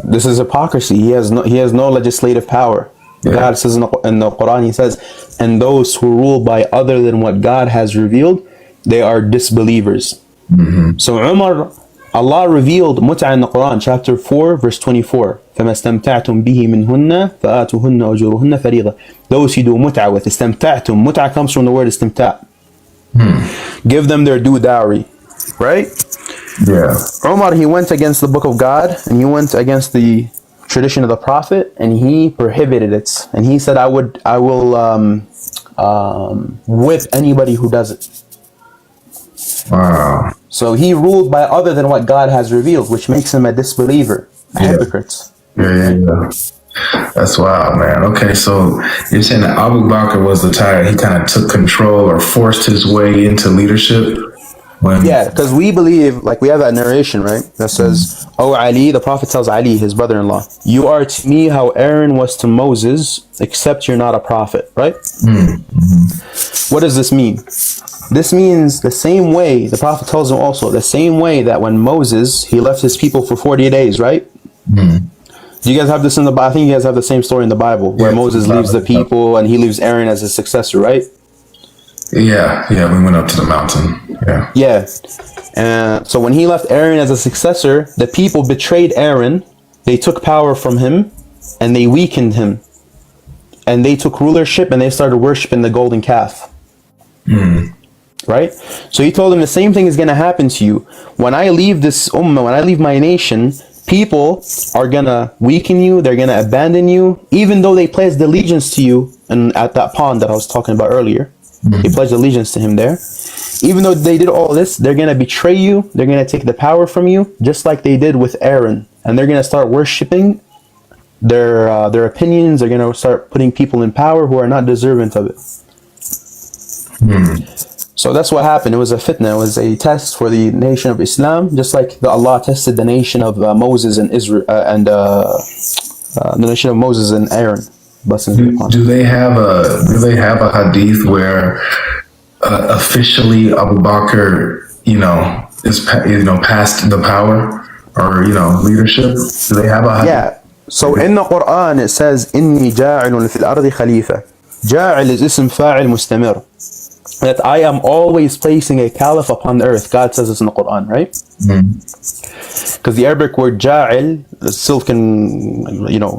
this is hypocrisy. He has no legislative power. Yeah. God says in the Quran, he says, and those who rule by other than what God has revealed, they are disbelievers. Mm-hmm. So Umar, Allah revealed mut'ah in the Quran, chapter 4, verse 24. فَمَا اسْتَمْتَعْتُمْ بِهِ مِنْهُنَّ فَآتُهُنَّ أُجُورُهُنَّ فَرِيضَةً. Those who do mut'ah with, istamta'tum. Mut'ah comes from the word istimta'. Give them their due dowry. Right? Yeah. Umar, he went against the book of God, and he went against the tradition of the Prophet, and he prohibited it. And he said, I will whip anybody who does it. Wow. So he ruled by other than what God has revealed, which makes him a disbeliever, a hypocrite. Yeah. That's wild, man. Okay, so you're saying that Abu Bakr was the tyrant. He kind of took control or forced his way into leadership? Yeah, because we believe, like we have that narration, right? That says, Oh Ali, the Prophet tells Ali, his brother-in-law, you are to me how Aaron was to Moses, except you're not a prophet, right? Mm-hmm. What does this mean? This means the same way, the Prophet tells him also, the same way that when Moses, he left his people for 40 days, right? Mm-hmm. Do you guys have this in the Bible? I think you guys have the same story in the Bible, where Moses leaves the people and he leaves Aaron as his successor, right? Yeah, we went up to the mountain. Yeah. So when he left Aaron as a successor, the people betrayed Aaron, they took power from him, and they weakened him. And they took rulership and they started worshiping the golden calf. Right? So he told them the same thing is going to happen to you. When I leave this ummah, when I leave my nation, people are going to weaken you, they're going to abandon you, even though they pledged allegiance to you and at that pond that I was talking about earlier. They pledged allegiance to him there. Even though they did all this, they're going to betray you, they're going to take the power from you, just like they did with Aaron. And they're going to start worshiping their opinions, they're going to start putting people in power who are not deserving of it. So that's what happened. It was a fitna. It was a test for the nation of Islam, just like Allah tested the nation of Moses and Israel and the nation of Moses and Aaron. Do they have a hadith where officially Abu Bakr, is past the power or leadership? Do they have a hadith? Yeah. So in the Quran it says, "Inni ja'ilun fil ardi khalifa." Ja'il is ism fa'il mustamir. That I am always placing a caliph upon the earth. God says this in the Quran, right? Because the Arabic word ja'il, still can,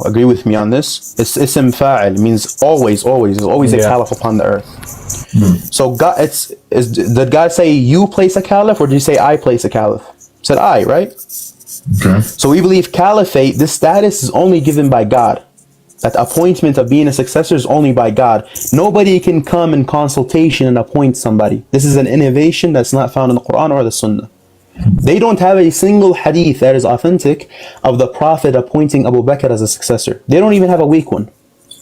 agree with me on this. It's ism fa'il, means always. There's always a caliph upon the earth. So God, did God say you place a caliph, or did he say I place a caliph? He said I, right? Okay. So we believe caliphate, this status is only given by God. That the appointment of being a successor is only by God. Nobody can come in consultation and appoint somebody. This is an innovation that's not found in the Quran or the Sunnah. They don't have a single hadith that is authentic of the Prophet appointing Abu Bakr as a successor. They don't even have a weak one.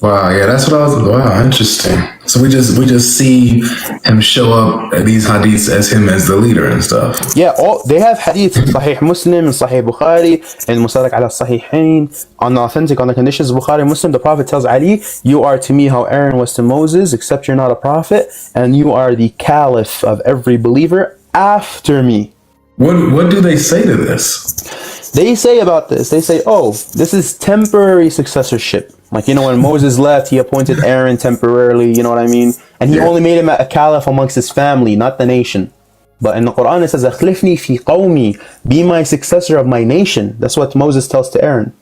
Wow, yeah, that's what I was. Wow, interesting. So we just see him show up at these hadiths as him as the leader and stuff. Yeah, they have hadith in Sahih Muslim, in Sahih Bukhari, and Musadaq ala Sahihain, on the conditions of Bukhari and Muslim. The Prophet tells Ali, "You are to me how Aaron was to Moses, except you're not a prophet, and you are the caliph of every believer after me." What do they say to this? They say about this, they say, oh, this is temporary successorship. Like, you know, when Moses left, he appointed Aaron temporarily, you know what I mean? And he only made him a caliph amongst his family, not the nation. But in the Quran it says, "Akhlifni fi qawmi," be my successor of my nation. That's what Moses tells to Aaron.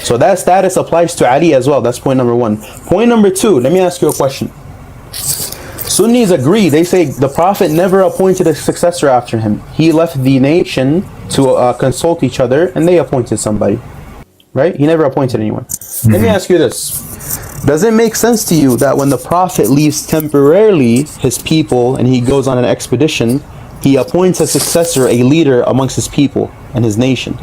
So that status applies to Ali as well. That's point number one. Point number two, let me ask you a question. Sunnis agree. They say the Prophet never appointed a successor after him. He left the nation to consult each other, and they appointed somebody. Right? He never appointed anyone. Let me ask you this. Does it make sense to you that when the Prophet leaves temporarily his people and he goes on an expedition, he appoints a successor, a leader amongst his people and his nation?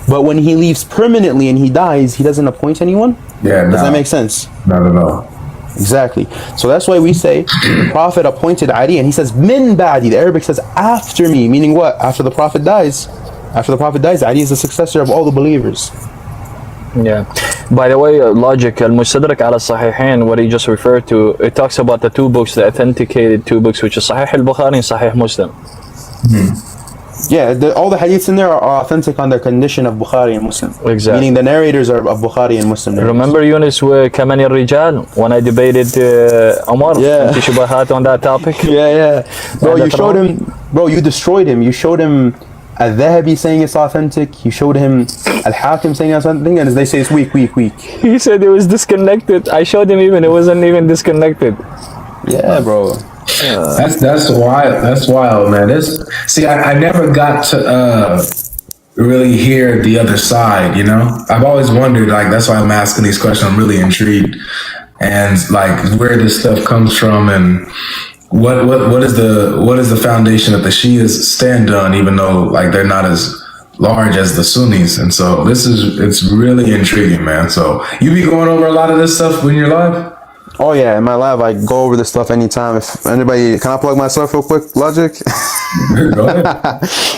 But when he leaves permanently and he dies, he doesn't appoint anyone? Yeah, Does that make sense? Not at all. Exactly. So that's why we say the Prophet appointed Ali, and he says min ba'di. The Arabic says after me, meaning what? After the Prophet dies. After the Prophet dies, Ali is the successor of all the believers. Yeah. By the way, Logic, Al-Mustadrak ala Sahihain, what he just referred to, it talks about the two books, the authenticated two books, which is Sahih al-Bukhari and Sahih Muslim. Yeah, all the hadiths in there are authentic on their condition of Bukhari and Muslim. Exactly. Meaning the narrators are of Bukhari and Muslim. Remember Yunus with Kamani al-Rijal when I debated Omar and Tishubahat on that topic? Yeah. Bro, you showed him, you destroyed him. You showed him Al-Dhahabi saying it's authentic. You showed him Al-Hakim saying it's authentic, and they say it's weak. He said it was disconnected. I showed him even, it wasn't even disconnected. Yeah, bro. That's wild. That's wild, man. I never got to really hear the other side. You know, I've always wondered. Like, that's why I'm asking these questions. I'm really intrigued, and like where this stuff comes from, and what is the foundation that the Shias stand on, even though like they're not as large as the Sunnis. And so it's really intriguing, man. So you be going over a lot of this stuff when you're live? Oh yeah, in my live I go over this stuff anytime. If anybody, can I plug myself real quick, Logic? Go ahead.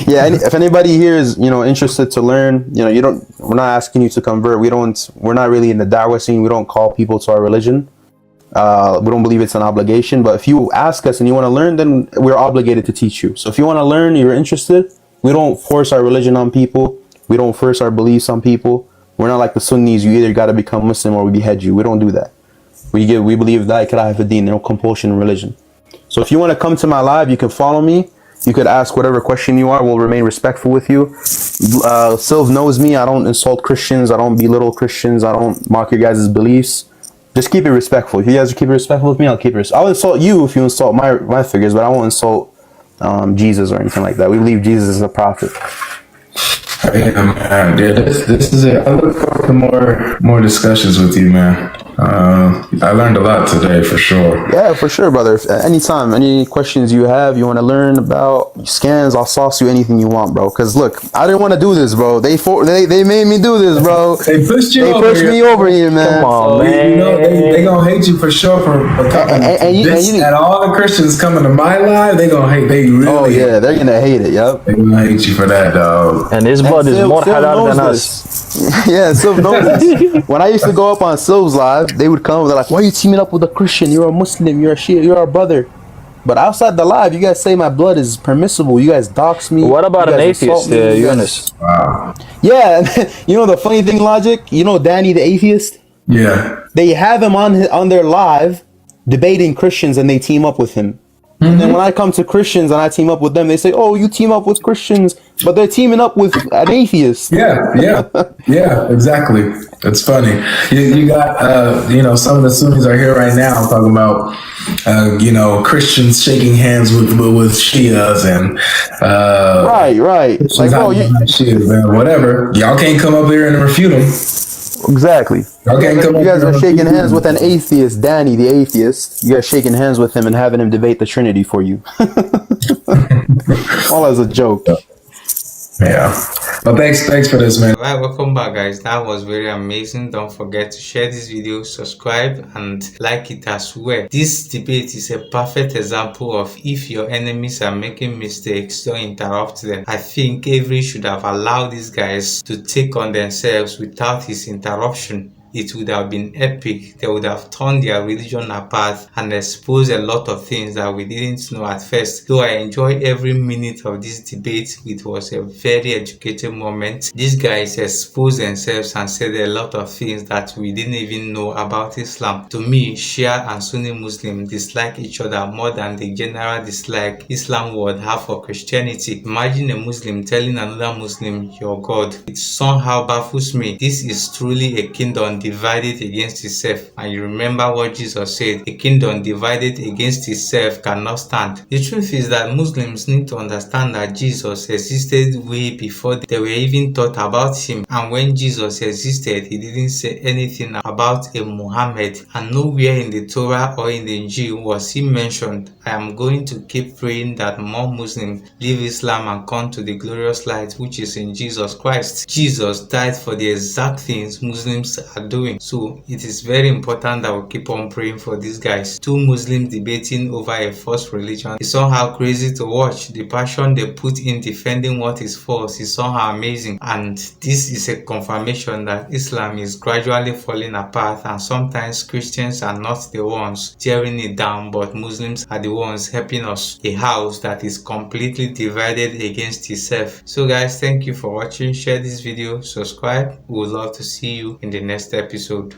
Yeah, if anybody here is, interested to learn, we're not asking you to convert. We're not really in the da'wah scene. We don't call people to our religion. We don't believe it's an obligation, but if you ask us and you want to learn, then we're obligated to teach you. So if you want to learn, you're interested, we don't force our religion on people. We don't force our beliefs on people. We're not like the Sunnis. You either got to become Muslim or we behead you. We don't do that. We believe la ikraha fi din, no compulsion in religion. So if you want to come to my live, you can follow me. You could ask whatever question you are. We'll remain respectful with you. Sylv knows me. I don't insult Christians. I don't belittle Christians. I don't mock your guys' beliefs. Just keep it respectful. If you guys keep it respectful with me, I'll keep it respectful. I'll insult you if you insult my figures, but I won't insult Jesus or anything like that. We believe Jesus is a prophet. Man, this is it. I look forward to more discussions with you, man. I learned a lot today, for sure. Yeah, for sure, brother. Anytime, any questions you have, you want to learn about scans, I'll sauce you anything you want, bro. Because look, I didn't want to do this, bro. They made me do this, bro. They pushed me over here, man. Come on, man. They gonna hate you for sure for coming. And all the Christians coming to my live, they gonna hate. They really. Oh yeah, they're gonna hate it. Yep. They gonna hate you for that, dog. And his blood is more halal than us. Yeah, Sylv knows this. When I used to go up on Sylv's live, they would come. They're like, "Why are you teaming up with a Christian? You're a Muslim. You're a Shia. You're our brother." But outside the live, you guys say my blood is permissible. You guys dox me. What about an atheist, Yunus? Wow. Yeah, the funny thing, Logic. Danny the atheist. Yeah. They have him on their live debating Christians, and they team up with him. And then when I come to Christians and I team up with them, they say, "Oh, you team up with Christians," but they're teaming up with an atheist. Yeah, exactly. It's funny. You got, some of the Sunnis are here right now talking about, Christians shaking hands with Shias and right. Like, Shias, man, whatever. Y'all can't come up here and refute them. Exactly. Okay, come You guys on. are shaking hands with an atheist, Danny the atheist. You guys shaking hands with him and having him debate the Trinity for you. All as a joke. Yeah. Well, thanks for this, man. Alright, welcome back, guys. That was very amazing. Don't forget to share this video, subscribe, and like it as well. This debate is a perfect example of if your enemies are making mistakes, don't interrupt them. I think Avery should have allowed these guys to take on themselves without his interruption. It would have been epic. They would have torn their religion apart and exposed a lot of things that we didn't know at first. Though I enjoy every minute of this debate, it was a very educated moment. These guys exposed themselves and said a lot of things that we didn't even know about Islam. To me, Shia and Sunni Muslim dislike each other more than the general dislike Islam would have for Christianity. Imagine a Muslim telling another Muslim, "Your God." It somehow baffles me. This is truly a kingdom divided against itself, and you remember what Jesus said, a kingdom divided against itself cannot stand. The truth is that Muslims need to understand that Jesus existed way before they were even thought about him, and when Jesus existed, he didn't say anything about a Muhammad, and nowhere in the Torah or in the Injil was he mentioned. I am going to keep praying that more Muslims leave Islam and come to the glorious light which is in Jesus Christ. Jesus died for the exact things Muslims are doing. So it is very important that we keep on praying for these guys. Two Muslims debating over a false religion is somehow crazy to watch. The passion they put in defending what is false is somehow amazing, and this is a confirmation that Islam is gradually falling apart, and sometimes Christians are not the ones tearing it down, but Muslims are the ones helping us. A house that is completely divided against itself. So guys, thank you for watching. Share this video, subscribe. We would love to see you in the next episode.